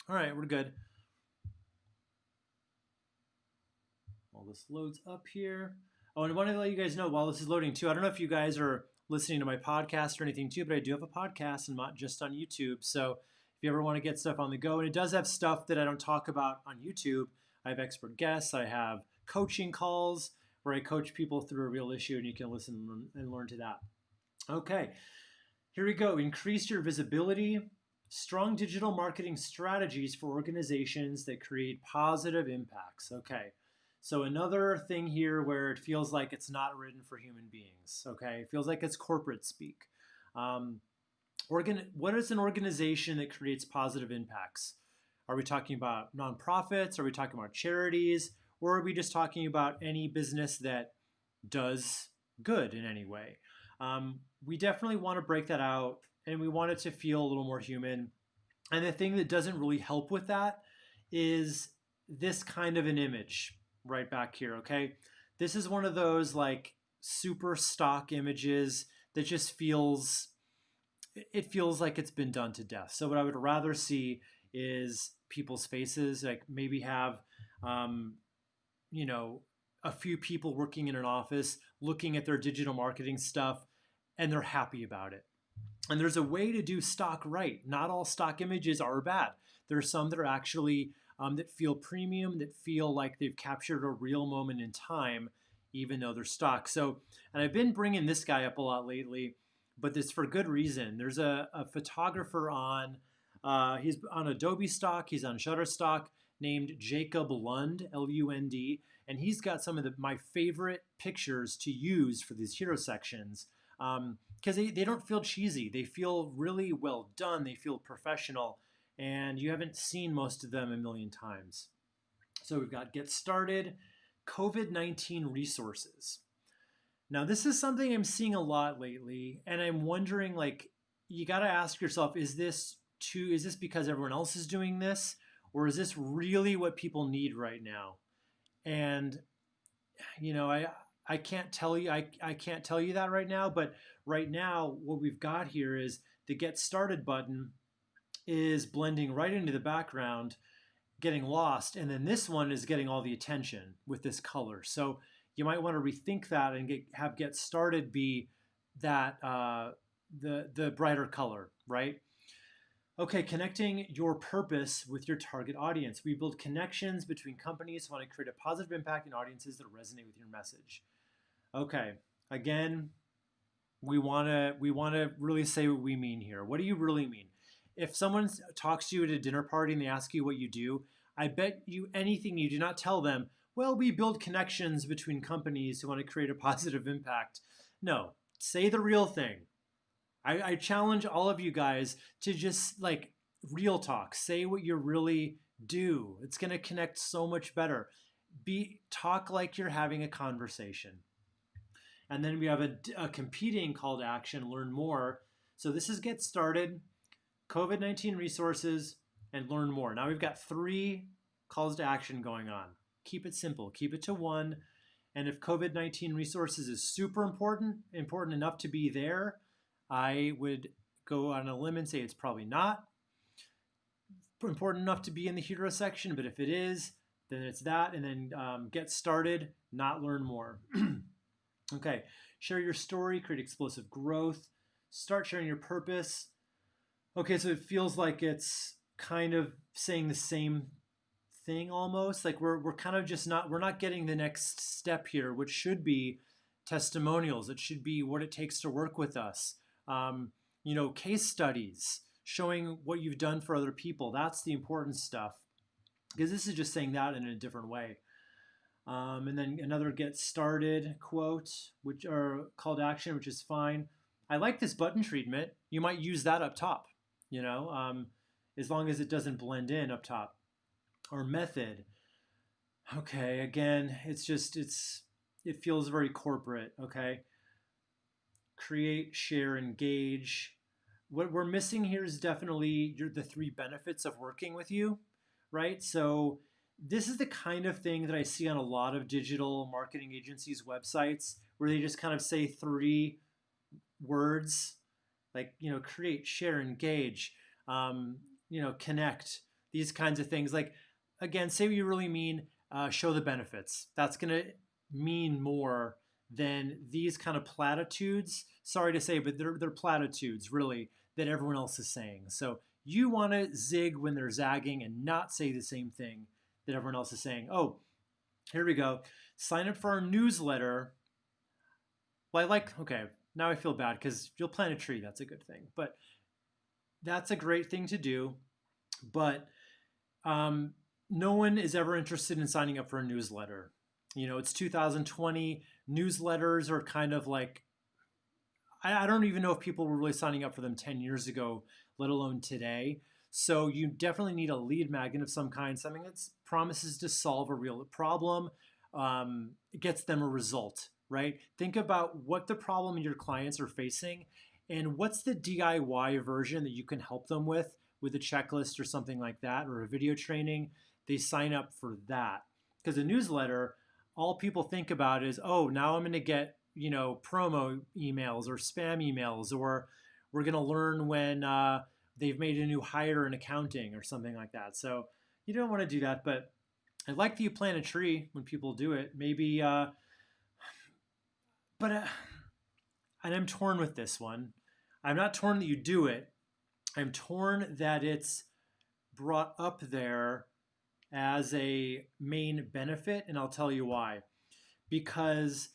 [SPEAKER 1] all right, we're good. While this loads up here. Oh, and I want to let you guys know while this is loading too, I don't know if you guys are listening to my podcast or anything too, but I do have a podcast and not just on YouTube. So if you ever want to get stuff on the go, and it does have stuff that I don't talk about on YouTube. I have expert guests. I have coaching calls where I coach people through a real issue, and you can listen and learn to that. Okay, here we go. Increase your visibility. Strong digital marketing strategies for organizations that create positive impacts. Okay. So another thing here where it feels like it's not written for human beings, okay? It feels like it's corporate speak. What is an organization that creates positive impacts? Are we talking about nonprofits? Are we talking about charities? Or are we just talking about any business that does good in any way? We definitely want to break that out, and we want it to feel a little more human. And the thing that doesn't really help with that is this kind of an image right back here, okay? This is one of those like super stock images that just feels like it's been done to death. So what I would rather see is people's faces, like maybe have a few people working in an office looking at their digital marketing stuff, and they're happy about it. And there's a way to do stock right. Not all stock images are bad. There are some that are actually that feel premium, that feel like they've captured a real moment in time, even though they're stock. So, and I've been bringing this guy up a lot lately, but it's for good reason. There's a photographer on, he's on Adobe stock, he's on Shutterstock, named Jacob Lund, Lund, and he's got some of my favorite pictures to use for these hero sections. Because they don't feel cheesy. They feel really well done. They feel professional. And you haven't seen most of them a million times. So we've got Get Started, COVID-19 resources. Now, this is something I'm seeing a lot lately. And I'm wondering, like, you got to ask yourself, is this because everyone else is doing this? Or is this really what people need right now? And, I can't tell you I can't tell you that right now, but right now what we've got here is the get started button is blending right into the background, getting lost, and then this one is getting all the attention with this color. So you might want to rethink that and have get started be that the brighter color, right? Okay, connecting your purpose with your target audience. We build connections between companies who want to create a positive impact in audiences that resonate with your message. Okay, again, we want to really say what we mean here. What do you really mean? If someone talks to you at a dinner party and they ask you what you do, I bet you anything you do not tell them, well, we build connections between companies who want to create a positive impact. No, say the real thing. I challenge all of you guys to just like real talk. Say what you really do. It's going to connect so much better. Talk like you're having a conversation. And then we have a competing call to action, learn more. So this is get started, COVID-19 resources, and learn more. Now we've got 3 calls to action going on. Keep it simple, keep it to 1. And if COVID-19 resources is super important enough to be there, I would go on a limb and say it's probably not important enough to be in the hero section, but if it is, then it's that. And then get started, not learn more. Okay, share your story, create explosive growth, start sharing your purpose. Okay, so it feels like it's kind of saying the same thing almost. Like we're kind of just we're not getting the next step here, which should be testimonials. It should be what it takes to work with us. Case studies, showing what you've done for other people. That's the important stuff. Because this is just saying that in a different way. And then another get started quote, which or call to action, which is fine. I like this button treatment. You might use that up top, as long as it doesn't blend in up top. Or method. Okay, again, it feels very corporate, okay? Create, share, engage. What we're missing here is definitely the 3 benefits of working with you, right? So this is the kind of thing that I see on a lot of digital marketing agencies' websites where they just kind of say 3 words like, create, share, engage, connect, these kinds of things. Like, again, say what you really mean, show the benefits. That's going to mean more than these kind of platitudes. Sorry to say, but they're platitudes, really, that everyone else is saying. So you want to zig when they're zagging and not say the same thing that everyone else is saying. Oh, here we go. Sign up for our newsletter. Well, okay, now I feel bad because you'll plant a tree. That's a good thing. But that's a great thing to do. But no one is ever interested in signing up for a newsletter. It's 2020. Newsletters are kind of like, I don't even know if people were really signing up for them 10 years ago, let alone today. So you definitely need a lead magnet of some kind, something that promises to solve a real problem, it gets them a result, right? Think about what the problem your clients are facing and what's the DIY version that you can help them with a checklist or something like that, or a video training. They sign up for that. Because a newsletter, all people think about is, oh, now I'm going to get, promo emails or spam emails, or we're going to learn when they've made a new hire in accounting or something like that. So you don't want to do that, but I like that you plant a tree when people do it. Maybe, and I'm torn with this one. I'm not torn that you do it. I'm torn that it's brought up there as a main benefit, and I'll tell you why. Because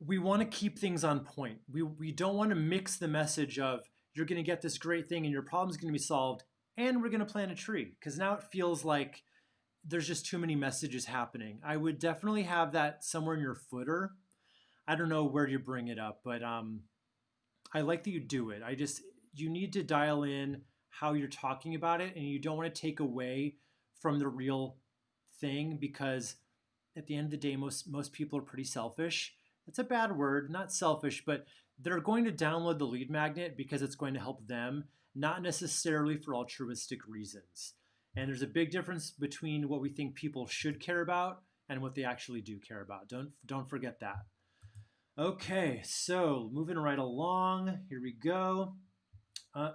[SPEAKER 1] we want to keep things on point. We don't want to mix the message of you're going to get this great thing and your problem's going to be solved and we're going to plant a tree, because now it feels like there's just too many messages happening. I would definitely have that somewhere in your footer. I don't know where you bring it up, but I like that you do it. You need to dial in how you're talking about it, and you don't want to take away from the real thing, because at the end of the day, most people are pretty selfish. It's a bad word, not selfish, but they're going to download the lead magnet because it's going to help them, not necessarily for altruistic reasons. And there's a big difference between what we think people should care about and what they actually do care about. Don't forget that. Okay, so moving right along. Here we go. Uh,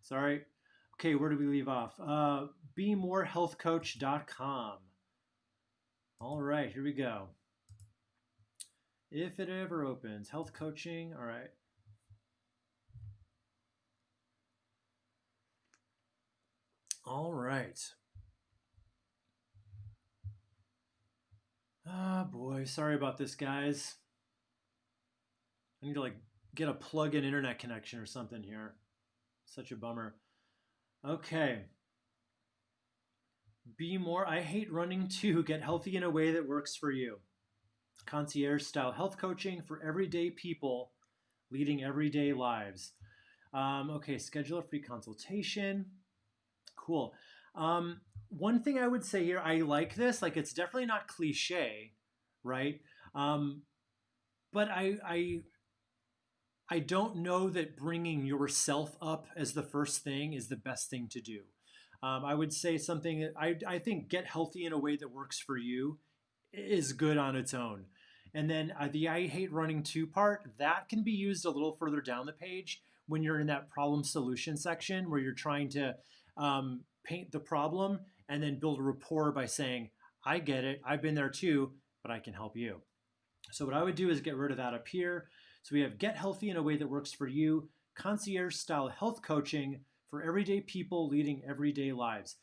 [SPEAKER 1] sorry. Okay, where did we leave off? BeMoreHealthCoach.com. All right, here we go. If it ever opens, health coaching. All right. All right. Oh boy, sorry about this, guys. I need to like get a plug-in internet connection or something here. Such a bummer. Okay. Be more. I hate running too. Get healthy in a way that works for you. Concierge style health coaching for everyday people leading everyday lives. Okay, schedule a free consultation. Cool. One thing I would say here, I like this. Like, it's definitely not cliche, right? Um, but I don't know that bringing yourself up as the first thing is the best thing to do. I would say something that I think get healthy in a way that works for you is good on its own. And then the I hate running to part, that can be used a little further down the page when you're in that problem solution section where you're trying to paint the problem and then build a rapport by saying, I get it, I've been there too, but I can help you. So what I would do is get rid of that up here. So we have get healthy in a way that works for you, concierge style health coaching for everyday people leading everyday lives.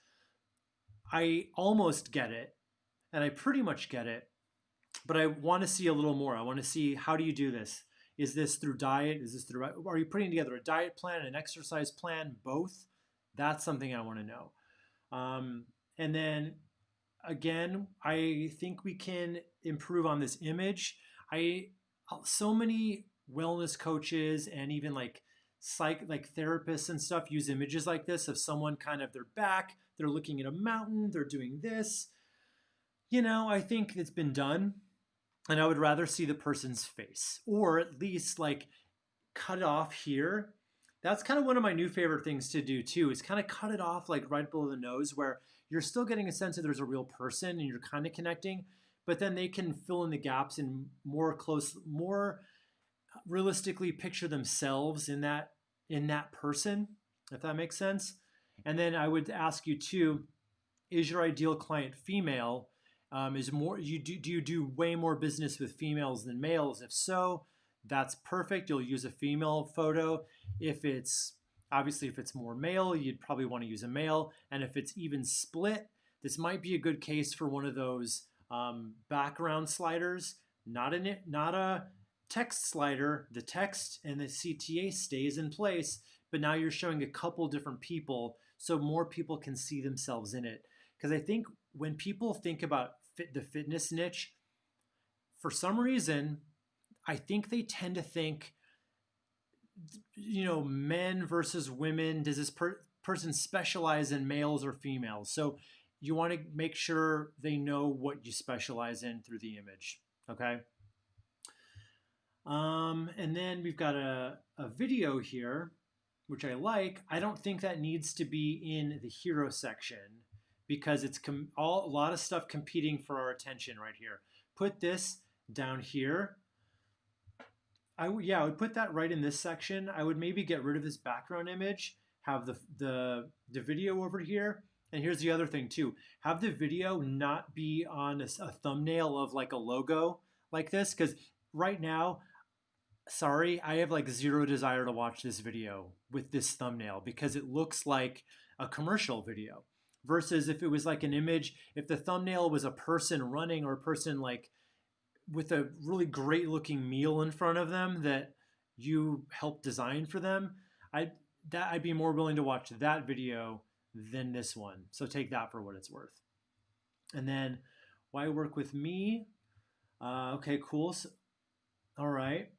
[SPEAKER 1] I almost get it, and I pretty much get it, but I want to see a little more. I want to see, how do you do this? Is this through diet? Is this through, are you putting together a diet plan, an exercise plan, both? That's something I want to know. And then again, I think we can improve on this image. So many wellness coaches and even like therapists and stuff use images like this of someone kind of their back, they're looking at a mountain, they're doing this. I think it's been done, and I would rather see the person's face, or at least like cut it off here. That's kind of one of my new favorite things to do too, is kind of cut it off like right below the nose where you're still getting a sense that there's a real person and you're kind of connecting, but then they can fill in the gaps and more realistically picture themselves in that person, if that makes sense. And then I would ask you too, is your ideal client female? Is more do you do way more business with females than males? If so, that's perfect. You'll use a female photo. If it's more male, you'd probably want to use a male. And if it's even split, this might be a good case for one of those background sliders, not a text slider. The text and the CTA stays in place, but now you're showing a couple different people so more people can see themselves in it. Because I think when people think about the fitness niche, for some reason, I think they tend to think, men versus women. Does this person specialize in males or females? So you want to make sure they know what you specialize in through the image. Okay. And then we've got a video here, which I like. I don't think that needs to be in the hero section because it's a lot of stuff competing for our attention right here. Put this down here. I would put that right in this section. I would maybe get rid of this background image, have the video over here. And here's the other thing too. Have the video not be on a thumbnail of like a logo like this, because right now, sorry, I have like zero desire to watch this video with this thumbnail because it looks like a commercial video. Versus if it was like an image, if the thumbnail was a person running or a person like with a really great looking meal in front of them that you helped design for them, I'd be more willing to watch that video than this one. So take that for what it's worth. And then why work with me? Okay, cool. So, all right.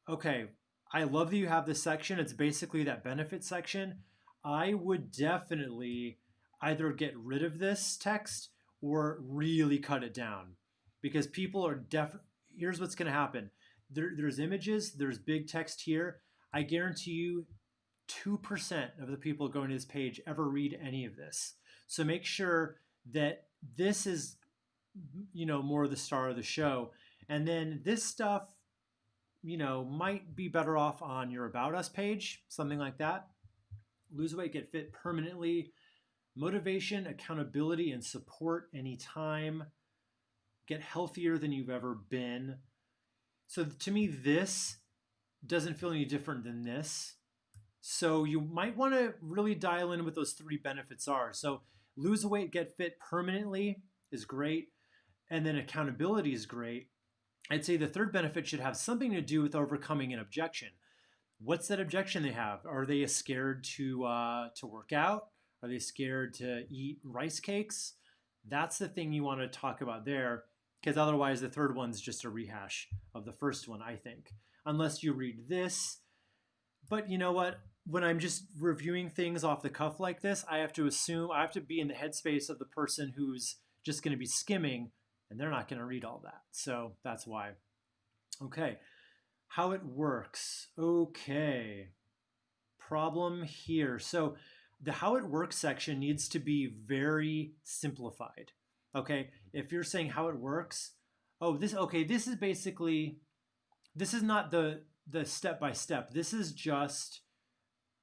[SPEAKER 1] Okay. I love that you have this section. It's basically that benefit section. I would definitely either get rid of this text or really cut it down, because people are here's what's going to happen. There's images, there's big text here. I guarantee you 2% of the people going to this page ever read any of this. So make sure that this is more the star of the show. And then this stuff, might be better off on your About Us page, something like that. Lose weight, get fit permanently. Motivation, accountability, and support anytime. Get healthier than you've ever been. So to me, this doesn't feel any different than this. So you might want to really dial in what those three benefits are. So lose weight, get fit permanently is great. And then accountability is great. I'd say the third benefit should have something to do with overcoming an objection. What's that objection they have? Are they scared to work out? Are they scared to eat rice cakes? That's the thing you want to talk about there, because otherwise the third one's just a rehash of the first one, I think. Unless you read this. But you know what? When I'm just reviewing things off the cuff like this, I have to be in the headspace of the person who's just going to be skimming, and they're not going to read all that. So that's why. Okay. How it works. Okay. Problem here. So the how it works section needs to be very simplified. Okay. If you're saying how it works, this is basically, this is not the step by step. This is just,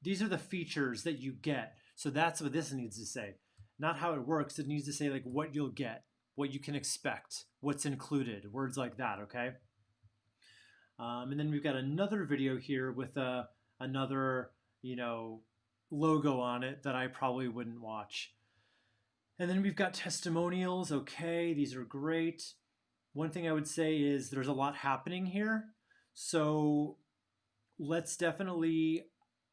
[SPEAKER 1] these are the features that you get. So that's what this needs to say. Not how it works. It needs to say like what you'll get, what you can expect, what's included, words like that. Okay. And then we've got another video here with another, logo on it that I probably wouldn't watch. And then we've got testimonials. Okay, these are great. One thing I would say is there's a lot happening here. So let's definitely,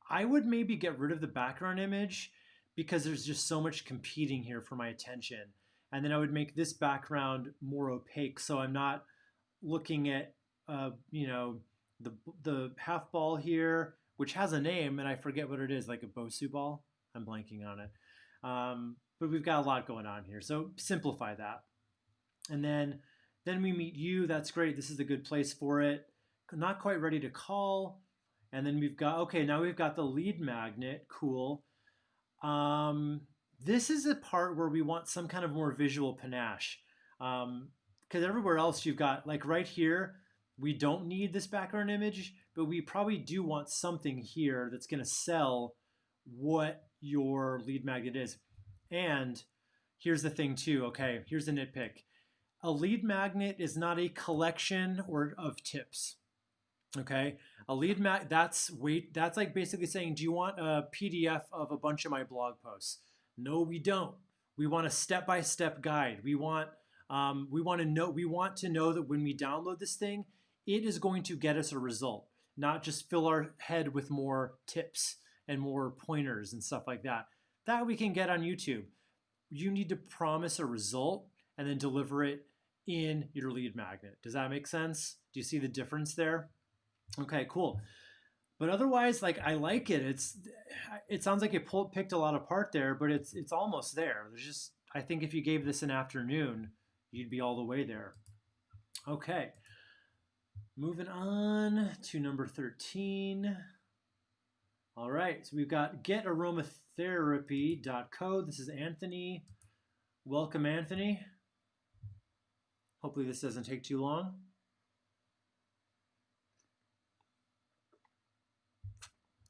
[SPEAKER 1] I would maybe get rid of the background image because there's just so much competing here for my attention. And then I would make this background more opaque so I'm not looking at the half ball here, which has a name and I forget what it is, like a Bosu ball. I'm blanking on it. But we've got a lot going on here. So simplify that. And then we meet you. That's great. This is a good place for it. Not quite ready to call. And then now we've got the lead magnet. Cool. This is a part where we want some kind of more visual panache. Because everywhere else you've got, like right here, we don't need this background image, but we probably do want something here that's going to sell what your lead magnet is. And here's the thing too. Okay, here's the nitpick. A lead magnet is not a collection of tips. Okay, a lead magnet, that's like basically saying, do you want a PDF of a bunch of my blog posts? No, we don't. We want a step-by-step guide. We want to know that when we download this thing, it is going to get us a result, not just fill our head with more tips and more pointers and stuff like that. That we can get on YouTube. You need to promise a result and then deliver it in your lead magnet. Does that make sense? Do you see the difference there? Okay, cool. But otherwise, like, I like it. It sounds like it picked a lot apart there, but it's almost there. I think if you gave this an afternoon, you'd be all the way there. Okay. Moving on to number 13. All right, so we've got getaromatherapy.co. This is Anthony. Welcome, Anthony. Hopefully this doesn't take too long.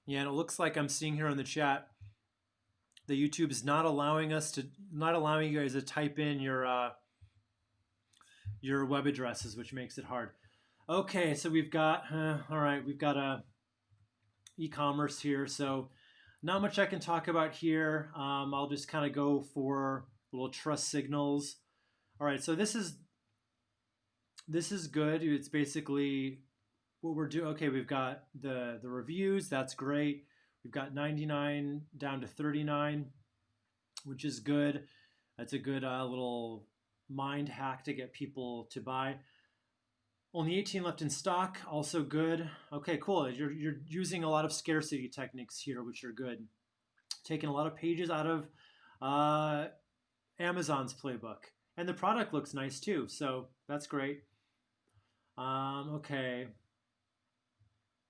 [SPEAKER 1] Yeah, and it looks like I'm seeing here on the chat, the YouTube is not allowing you guys to type in your web addresses, which makes it hard. Okay, so we've got, we've got a e-commerce here. So not much I can talk about here. I'll just kind of go for little trust signals. All right, so this is good. It's basically what we're doing. Okay, we've got the reviews. That's great. We've got 99 down to 39, which is good. That's a good little mind hack to get people to buy. Only 18 left in stock, also good. Okay, cool. You're using a lot of scarcity techniques here, which are good. Taking a lot of pages out of Amazon's playbook. And the product looks nice too, so that's great. Okay.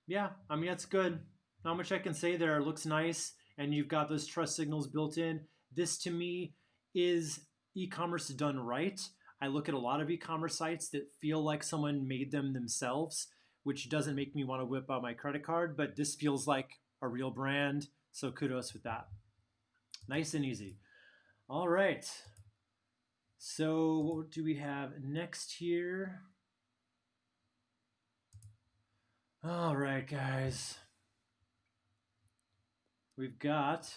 [SPEAKER 1] Yeah, I mean, that's good. Not much I can say there. It looks nice, and you've got those trust signals built in. This, to me, is e-commerce done right. I look at a lot of e-commerce sites that feel like someone made them themselves, which doesn't make me want to whip out my credit card, but this feels like a real brand. So kudos with that. Nice and easy. All right. So what do we have next here? All right, guys. We've got,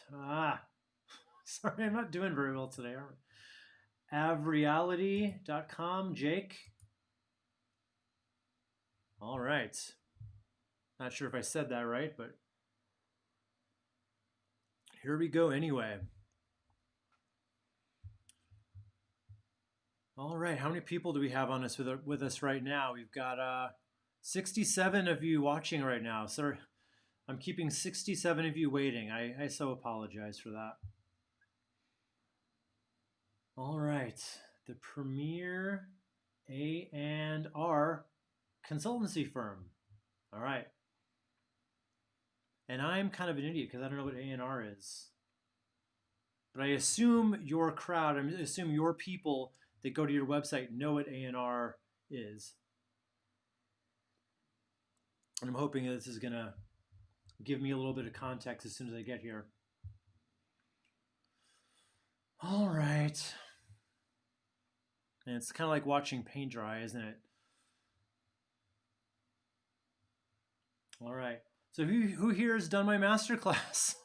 [SPEAKER 1] sorry, I'm not doing very well today. Avreality.com, Jake. All right. Not sure if I said that right, but here we go anyway. All right, how many people do we have on us with us right now? We've got 67 of you watching right now. Sorry, I'm keeping 67 of you waiting. I so apologize for that. All right, the premier Aaand consultancy firm. All right. And I'm kind of an idiot because I don't know what Aaand is. But I assume your crowd, I assume your people that go to your website know what Aaand is. And I'm hoping that this is going to give me a little bit of context as soon as I get here. All right. And it's kind of like watching paint dry, isn't it? All right. So who here has done my masterclass?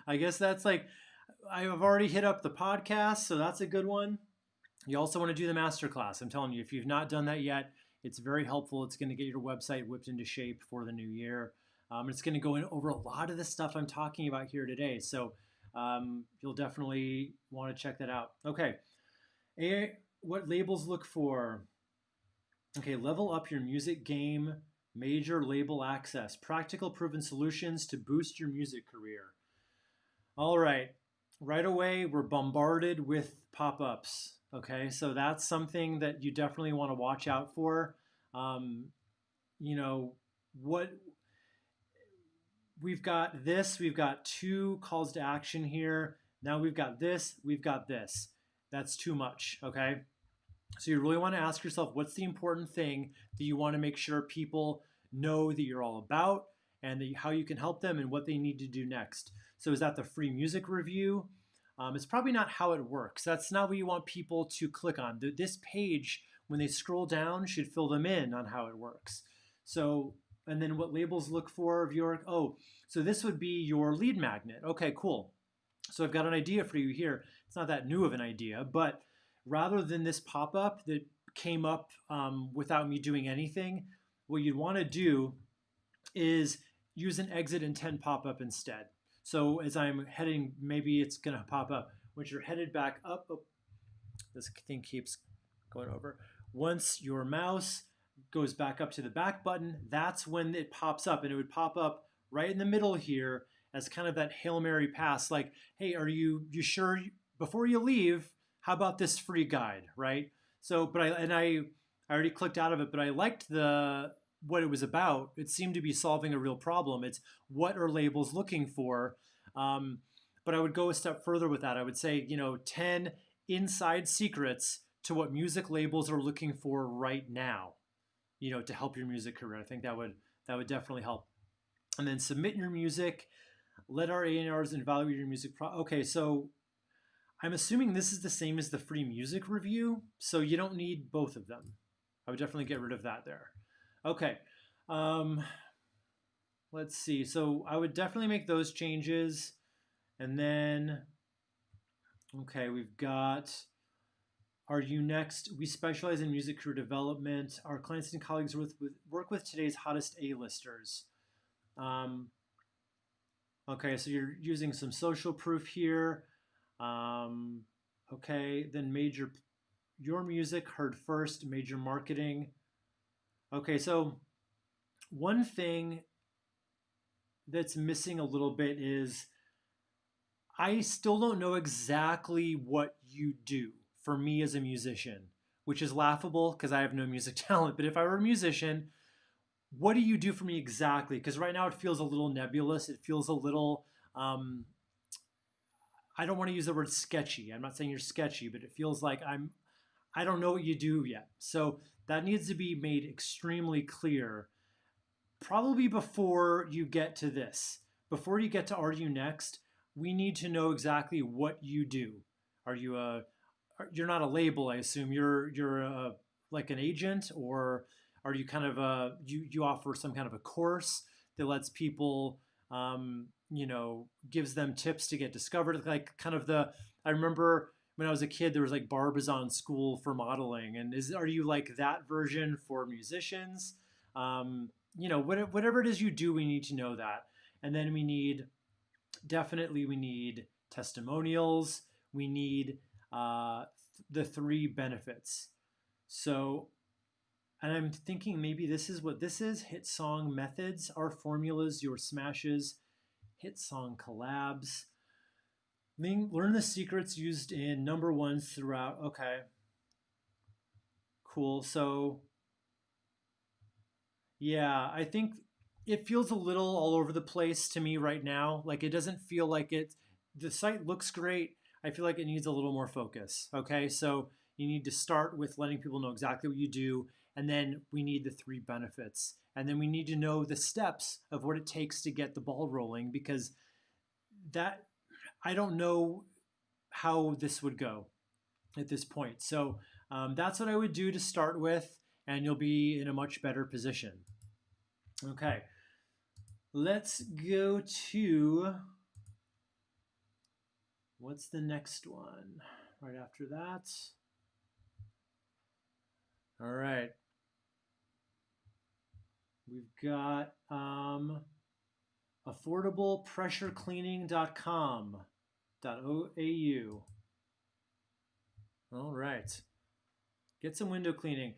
[SPEAKER 1] I guess that's like, I've already hit up the podcast, so that's a good one. You also want to do the masterclass. I'm telling you, if you've not done that yet, it's very helpful. It's going to get your website whipped into shape for the new year. It's going to go in over a lot of the stuff I'm talking about here today. So you'll definitely want to check that out. Okay. What labels look for? Okay, level up your music game, major label access, practical proven solutions to boost your music career. All right. Right away, we're bombarded with pop-ups. Okay, so that's something that you definitely want to watch out for. You know, what we've got we've got 2 calls to action here. Now we've got this. That's too much, okay? So you really want to ask yourself, what's the important thing that you want to make sure people know that you're all about, and how you can help them and what they need to do next. So is that the free music review? It's probably not how it works. That's not what you want people to click on. This page, when they scroll down, should fill them in on how it works. So, and then what labels look for of your, so this would be your lead magnet. Okay, cool. So I've got an idea for you here. It's not that new of an idea, but rather than this pop-up that came up without me doing anything, what you'd want to do is use an exit intent pop-up instead. So as I'm heading, maybe it's going to pop up. Once you're headed back up, this thing keeps going over. Once your mouse goes back up to the back button, that's when it pops up. And it would pop up right in the middle here as kind of that Hail Mary pass. Like, hey, are you sure? Before you leave, how about this free guide, right? So, but I already clicked out of it, but I liked what it was about. It seemed to be solving a real problem. It's what are labels looking for? But I would go a step further with that. I would say, 10 inside secrets to what music labels are looking for right now, to help your music career. I think that would definitely help. And then submit your music. Let our A&Rs evaluate your music. Okay, so I'm assuming this is the same as the free music review, so you don't need both of them. I would definitely get rid of that there. Okay, let's see. So I would definitely make those changes. And then, okay, we've got, are you next? We specialize in music career development. Our clients and colleagues work with today's hottest A-listers. Okay, so you're using some social proof here. Okay, then your music heard first, major marketing. Okay, so one thing that's missing a little bit is I still don't know exactly what you do for me as a musician, which is laughable because I have no music talent. But if I were a musician, what do you do for me exactly? Because right now it feels a little nebulous. It feels a little, I don't want to use the word sketchy. I'm not saying you're sketchy, but it feels like I don't know what you do yet. So that needs to be made extremely clear, probably before you get to this. Before you get to Are You Next, we need to know exactly what you do. Are you a you're not a label, I assume. You're a, like an agent, or are you kind of a you offer some kind of a course that lets people gives them tips to get discovered, like kind of the I remember when I was a kid there was like Barbizon School for modeling, and is are you like that version for musicians? Whatever it is you do, we need to know that. And then we need definitely we need testimonials. We need uh, the three benefits. So, and I'm thinking maybe this is what this is: hit song methods, our formulas, your smashes, hit song collabs. Learn the secrets used in number ones throughout. Okay, cool. So yeah, I think it feels a little all over the place to me right now. Like it doesn't feel like it. The site looks great. I feel like it needs a little more focus. Okay, so you need to start with letting people know exactly what you do, and then we need the three benefits, and then we need to know the steps of what it takes to get the ball rolling, because that I don't know how this would go at this point. So that's what I would do to start with, and you'll be in a much better position. Okay, let's go to what's the next one right after that? All right, we've got affordablepressurecleaning.com.au. All right, get some window cleaning.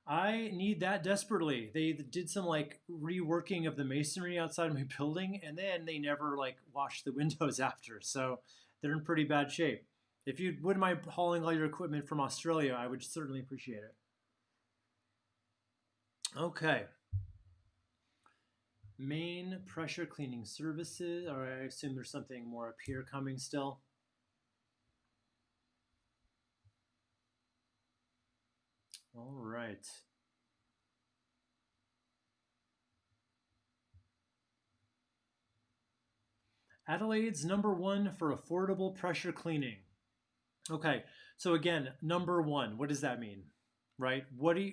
[SPEAKER 1] I need that desperately. They did some like reworking of the masonry outside my building, and then they never like washed the windows after. So they're in pretty bad shape. If you wouldn't mind hauling all your equipment from Australia, I would certainly appreciate it. Okay. Main pressure cleaning services. All right, I assume there's something more up here coming still. All right. Adelaide's number one for affordable pressure cleaning. Okay, so again, number one, what does that mean, right? What do you,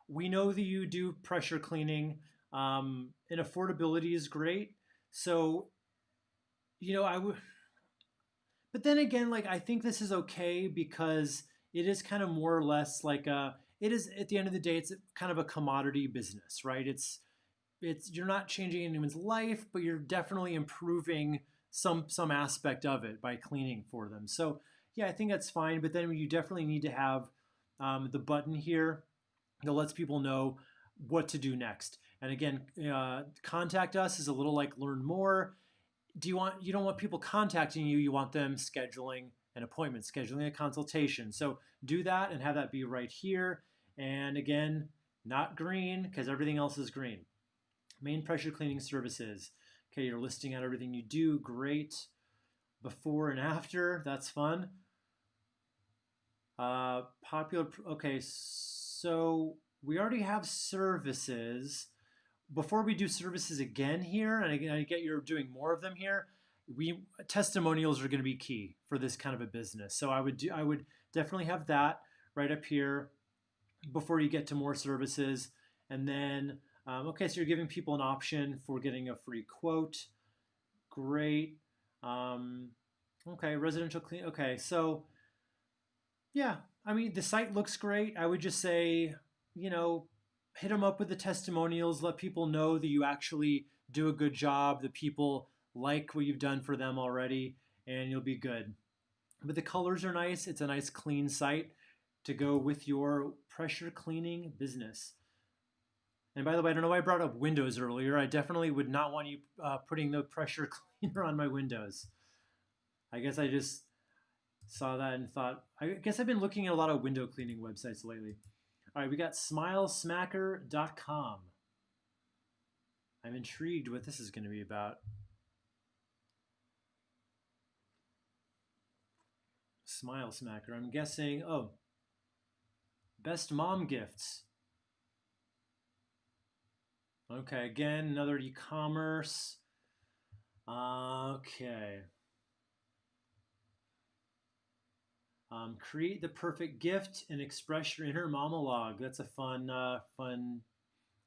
[SPEAKER 1] we know that you do pressure cleaning, and affordability is great. So, I would, but then again, like I think this is okay because it is kind of more or less like it is at the end of the day, it's kind of a commodity business, right? It's you're not changing anyone's life, but you're definitely improving some aspect of it by cleaning for them. So yeah, I think that's fine. But then you definitely need to have the button here that lets people know what to do next. And again, contact us is a little like learn more. You don't want people contacting you. You want them scheduling an appointment, scheduling a consultation. So do that and have that be right here. And again, not green because everything else is green. Main pressure cleaning services. Okay, you're listing out everything you do. Great. Before and after. That's fun. Popular. Okay, so we already have services. Before we do services again here, and again, I get you're doing more of them here. We testimonials are going to be key for this kind of a business. So I would definitely have that right up here before you get to more services. And then, okay, so you're giving people an option for getting a free quote. Great. Um, okay, residential clean. Okay, so yeah, I mean, the site looks great. I would just say, you know, hit them up with the testimonials, let people know that you actually do a good job, that people like what you've done for them already, and you'll be good. But the colors are nice. It's a nice clean site to go with your pressure cleaning business. And by the way, I don't know why I brought up windows earlier. I definitely would not want you putting the pressure cleaner on my windows. I guess I just saw that and thought, I guess I've been looking at a lot of window cleaning websites lately. All right, we got smilesmacker.com. I'm intrigued what this is going to be about. Smile Smacker. I'm guessing, oh, Best mom gifts. Okay, again, another e-commerce. Okay. Create the perfect gift and express your inner monologue. That's a fun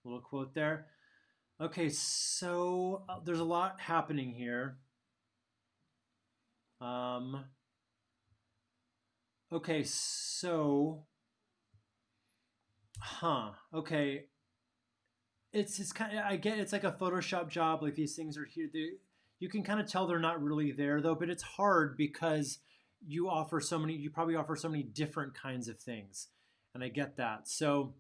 [SPEAKER 1] little quote there. Okay, so there's a lot happening here. Um, okay, so, okay, it's kind of, I get it's like a Photoshop job. Like these things are here. You can kind of tell they're not really there though, but it's hard because you probably offer so many different kinds of things, and I get that. So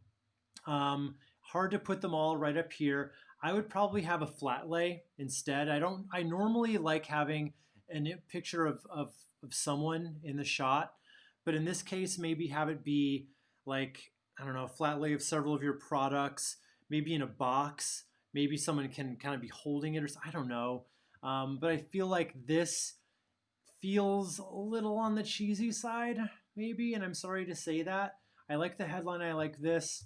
[SPEAKER 1] hard to put them all right up here. I would probably have a flat lay instead. I normally like having a picture of someone in the shot, but in this case, maybe have it be like, I don't know, a flat lay of several of your products, maybe in a box. Maybe someone can kind of be holding it, or I don't know. But I feel like this feels a little on the cheesy side, maybe, and I'm sorry to say that. I like the headline, I like this,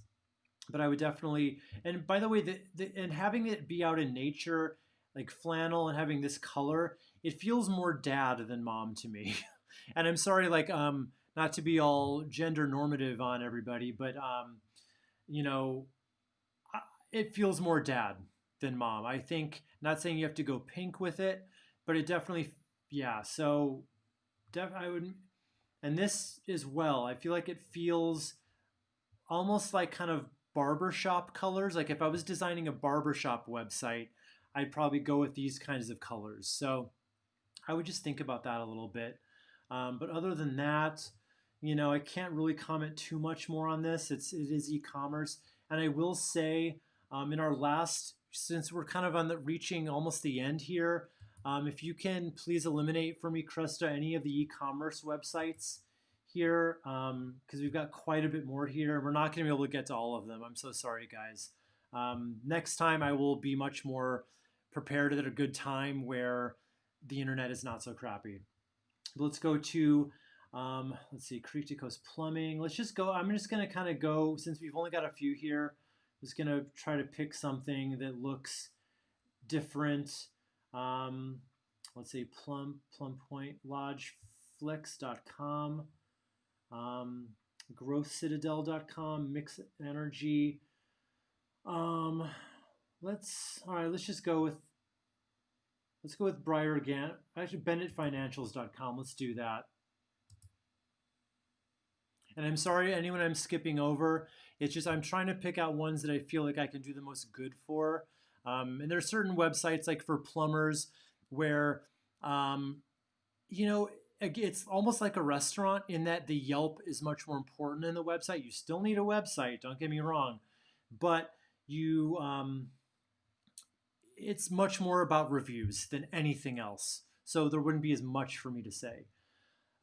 [SPEAKER 1] but I would definitely. And by the way, and having it be out in nature, like flannel, and having this color, it feels more dad than mom to me. And I'm sorry, like not to be all gender normative on everybody, but you know, it feels more dad than mom. I think. Not saying you have to go pink with it, but it definitely, yeah. So I would, and this as well. I feel like it feels almost like kind of barbershop colors. Like if I was designing a barbershop website, I'd probably go with these kinds of colors. So I would just think about that a little bit. But other than that, I can't really comment too much more on this. It is e-commerce, and I will say, in our last, since we're kind of on the reaching almost the end here, if you can please eliminate for me, Krista, any of the e-commerce websites here, because we've got quite a bit more here. We're not going to be able to get to all of them. I'm so sorry, guys. Next time, I will be much more prepared at a good time where the internet is not so crappy. Let's go to, let's see, Creek to Coast Plumbing. Let's just go. I'm just going to kind of go, since we've only got a few here, I'm just going to try to pick something that looks different. Let's see, Plum Point Lodgeflex.com, growthcitadel.com, Mix Energy. All right, let's go with Briar actually BennettFinancials.com. Let's do that. And I'm sorry, anyone I'm skipping over. It's just I'm trying to pick out ones that I feel like I can do the most good for. And there are certain websites like for plumbers where, um, it's almost like a restaurant in that the Yelp is much more important than the website. You still need a website, don't get me wrong, but it's much more about reviews than anything else. So there wouldn't be as much for me to say.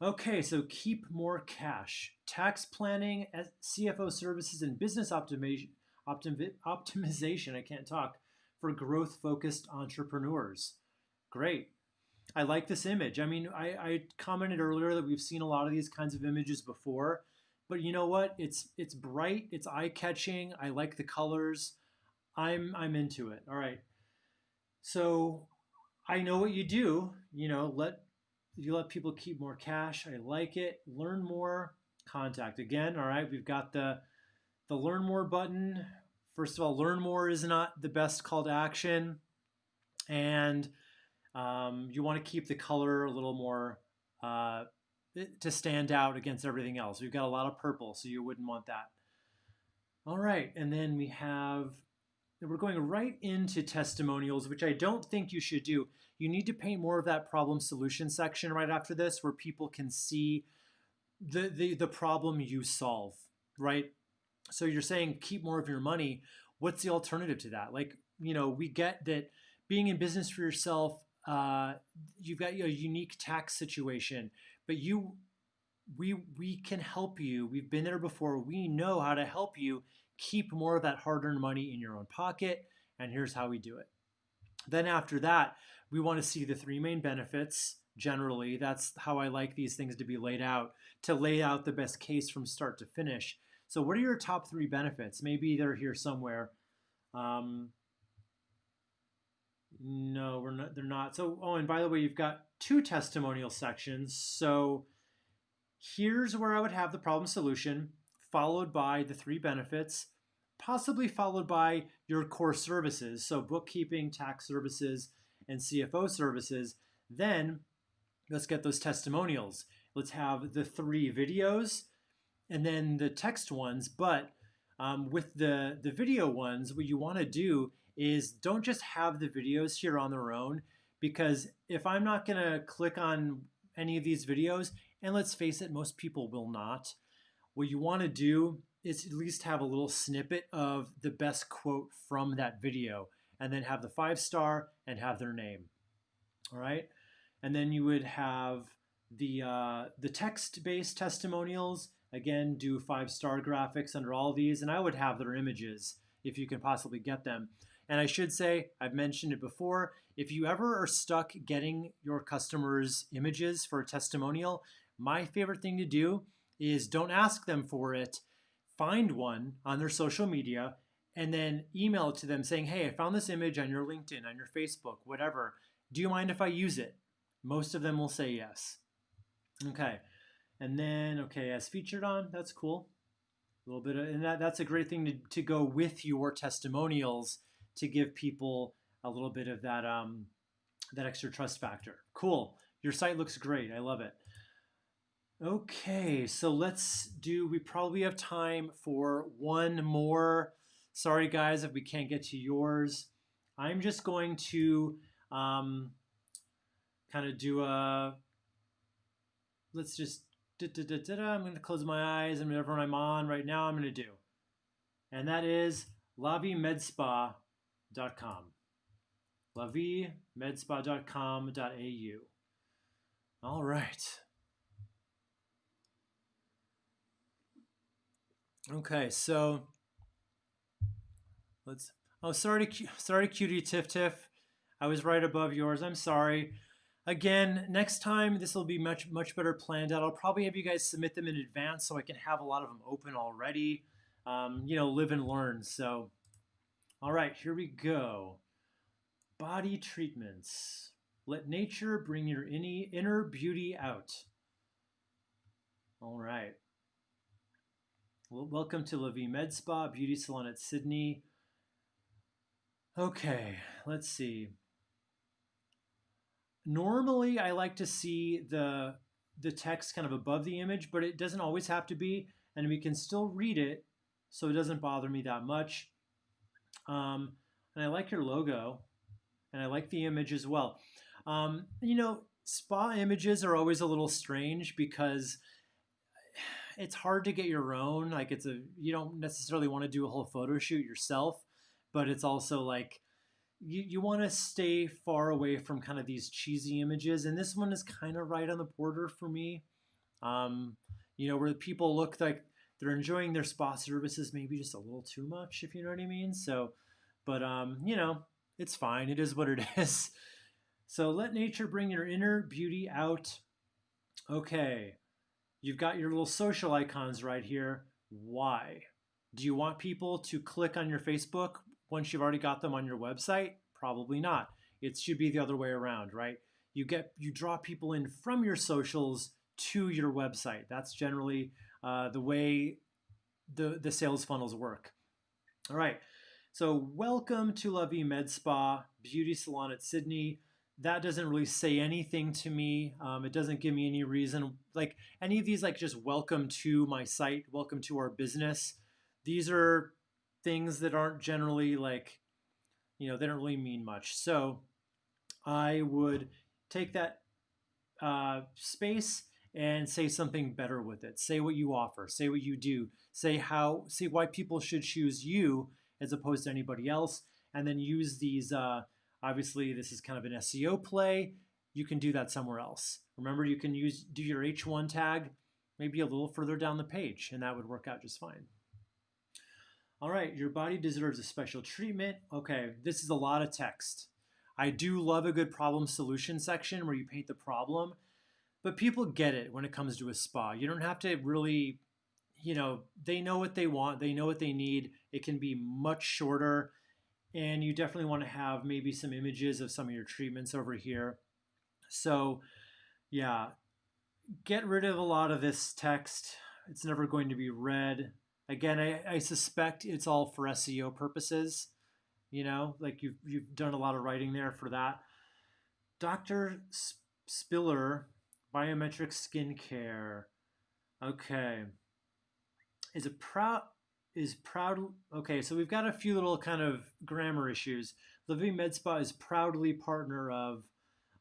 [SPEAKER 1] Okay, so keep more cash. Tax planning, CFO services, and business optimization. I can't talk, for growth focused entrepreneurs. Great. I like this image. I mean, I commented earlier that we've seen a lot of these kinds of images before, but you know what? It's bright, it's eye catching. I like the colors. I'm into it. All right. So I know what you do. Let people keep more cash. I like it. Learn more. Contact again. All right. We've got the learn more button. First of all, learn more is not the best call to action, and you want to keep the color a little more to stand out against everything else. We've got a lot of purple, so you wouldn't want that. All right, and then we're going right into testimonials, which I don't think you should do. You need to paint more of that problem solution section right after this, where people can see the problem you solve, right? So you're saying keep more of your money. What's the alternative to that? Like, we get that being in business for yourself, you've got a unique tax situation, but we can help you. We've been there before. We know how to help you keep more of that hard-earned money in your own pocket, and here's how we do it. Then after that, we want to see the three main benefits. Generally, that's how I like these things to be laid out, to lay out the best case from start to finish. So what are your top 3 benefits? Maybe they're here somewhere. Um, no, we're not. They're not. So, oh, and by the way, you've got 2 testimonial sections. So here's where I would have the problem solution, followed by the 3 benefits, possibly followed by your core services. So bookkeeping, tax services, and CFO services. Then let's get those testimonials. Let's have the 3 videos and then the text ones. But with the video ones, what you want to do is don't just have the videos here on their own, because if I'm not going to click on any of these videos, and let's face it, most people will not, what you want to do is at least have a little snippet of the best quote from that video, and then have the 5-star and have their name. All right. And then you would have the text-based testimonials. Again, do 5-star graphics under all these, and I would have their images if you can possibly get them. And I should say, I've mentioned it before, if you ever are stuck getting your customers' images for a testimonial, my favorite thing to do is don't ask them for it. Find one on their social media and then email it to them saying, hey, I found this image on your LinkedIn, on your Facebook, whatever. Do you mind if I use it? Most of them will say yes. Okay. And then, okay, as featured on, that's cool. A little bit of, and that's a great thing to go with your testimonials to give people a little bit of that, that extra trust factor. Cool. Your site looks great. I love it. Okay, so let's do, we probably have time for one more. Sorry guys if we can't get to yours. I'm just going to kind of do a, let's just, I'm going to close my eyes and whatever I'm on right now I'm going to do. And that is lavimedspa.com. lavimedspa.com.au. All right. Okay, so let's, oh, sorry, cutie Tiff Tiff. I was right above yours. I'm sorry. Again, next time this will be much better planned out. I'll probably have you guys submit them in advance so I can have a lot of them open already. You know, live and learn. So, all right, here we go. Body treatments. Let nature bring your inner beauty out. All right. Well, welcome to La Vie Med Spa, beauty salon at Sydney. Okay, let's see. Normally, I like to see the text kind of above the image, but it doesn't always have to be, and we can still read it, so it doesn't bother me that much. And I like your logo, and I like the image as well. You know, spa images are always a little strange because it's hard to get your own. Like you don't necessarily want to do a whole photo shoot yourself, but it's also like you want to stay far away from kind of these cheesy images. And this one is kind of right on the border for me. You know, where people look like they're enjoying their spa services, maybe just a little too much, if you know what I mean. So, but you know, it's fine. It is what it is. So let nature bring your inner beauty out. Okay. You've got your little social icons right here. Why? Do you want people to click on your Facebook once you've already got them on your website? Probably not. It should be the other way around, right? You draw people in from your socials to your website. That's generally the way the sales funnels work. All right. So welcome to La Vie Med Spa, beauty salon at Sydney. That doesn't really say anything to me. It doesn't give me any reason. Like any of these, like just welcome to my site, welcome to our business. These are things that aren't generally like, you know, they don't really mean much. So I would take that space and say something better with it. Say what you offer. Say what you do. Say why people should choose you as opposed to anybody else. And then use these. Obviously, this is kind of an SEO play. You can do that somewhere else. Remember, you can do your H1 tag maybe a little further down the page, and that would work out just fine. All right, your body deserves a special treatment. Okay, this is a lot of text. I do love a good problem solution section where you paint the problem, but people get it when it comes to a spa. You don't have to really, they know what they want, they know what they need. It can be much shorter, and you definitely want to have maybe some images of some of your treatments over here. So, yeah, get rid of a lot of this text. It's never going to be read. Again, I suspect it's all for SEO purposes. Like you've done a lot of writing there for that. Dr. Spiller, biometric skincare. Okay, is a proud is proud. Okay, so we've got a few little kind of grammar issues. Living Med Spa is proudly partner of,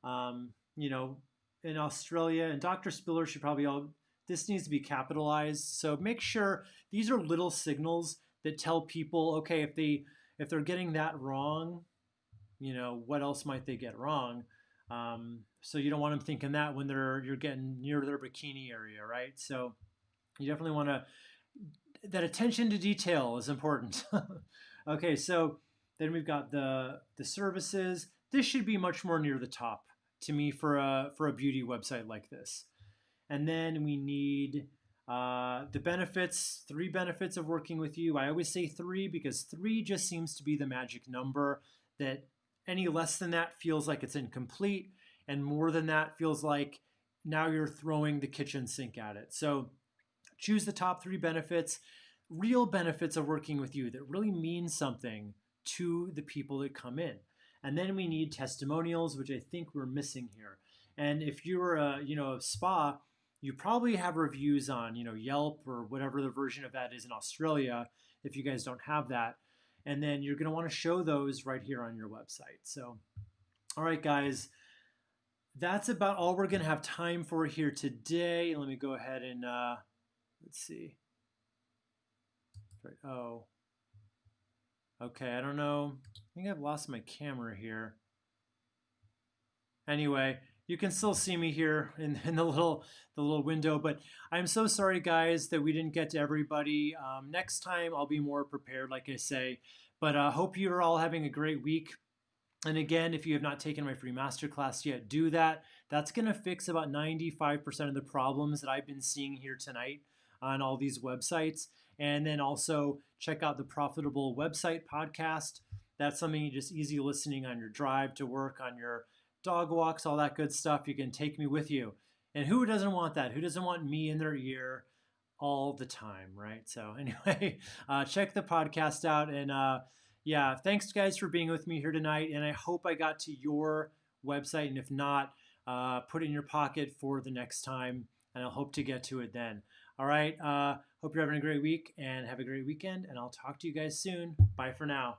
[SPEAKER 1] um, you know, in Australia, and Dr. Spiller should probably all. This needs to be capitalized. So make sure these are little signals that tell people, okay, if they're getting that wrong, what else might they get wrong? So you don't want them thinking that when you're getting near their bikini area, right? So you definitely want to that attention to detail is important. Okay, so then we've got the services. This should be much more near the top to me for a beauty website like this. And then we need the benefits, 3 benefits of working with you. I always say 3 because 3 just seems to be the magic number, that any less than that feels like it's incomplete, and more than that feels like now you're throwing the kitchen sink at it. So choose the top 3 benefits, real benefits of working with you that really mean something to the people that come in. And then we need testimonials, which I think we're missing here. And if you're a spa, you probably have reviews on Yelp or whatever the version of that is in Australia, if you guys don't have that. And then you're going to want to show those right here on your website. So, all right, guys, that's about all we're going to have time for here today. Let me go ahead and let's see. Oh, okay. I don't know. I think I've lost my camera here. Anyway, you can still see me here in the little window, but I'm so sorry, guys, that we didn't get to everybody. Next time, I'll be more prepared, like I say. But hope you are all having a great week. And again, if you have not taken my free masterclass yet, do that. That's going to fix about 95% of the problems that I've been seeing here tonight on all these websites. And then also check out the Profitable Website podcast. That's something you just easy listening on your drive to work, on your dog walks, all that good stuff. You can take me with you. And who doesn't want that? Who doesn't want me in their ear all the time, right? So anyway, check the podcast out. And yeah, thanks guys for being with me here tonight. And I hope I got to your website. And if not, put it in your pocket for the next time. And I'll hope to get to it then. All right. Hope you're having a great week and have a great weekend. And I'll talk to you guys soon. Bye for now.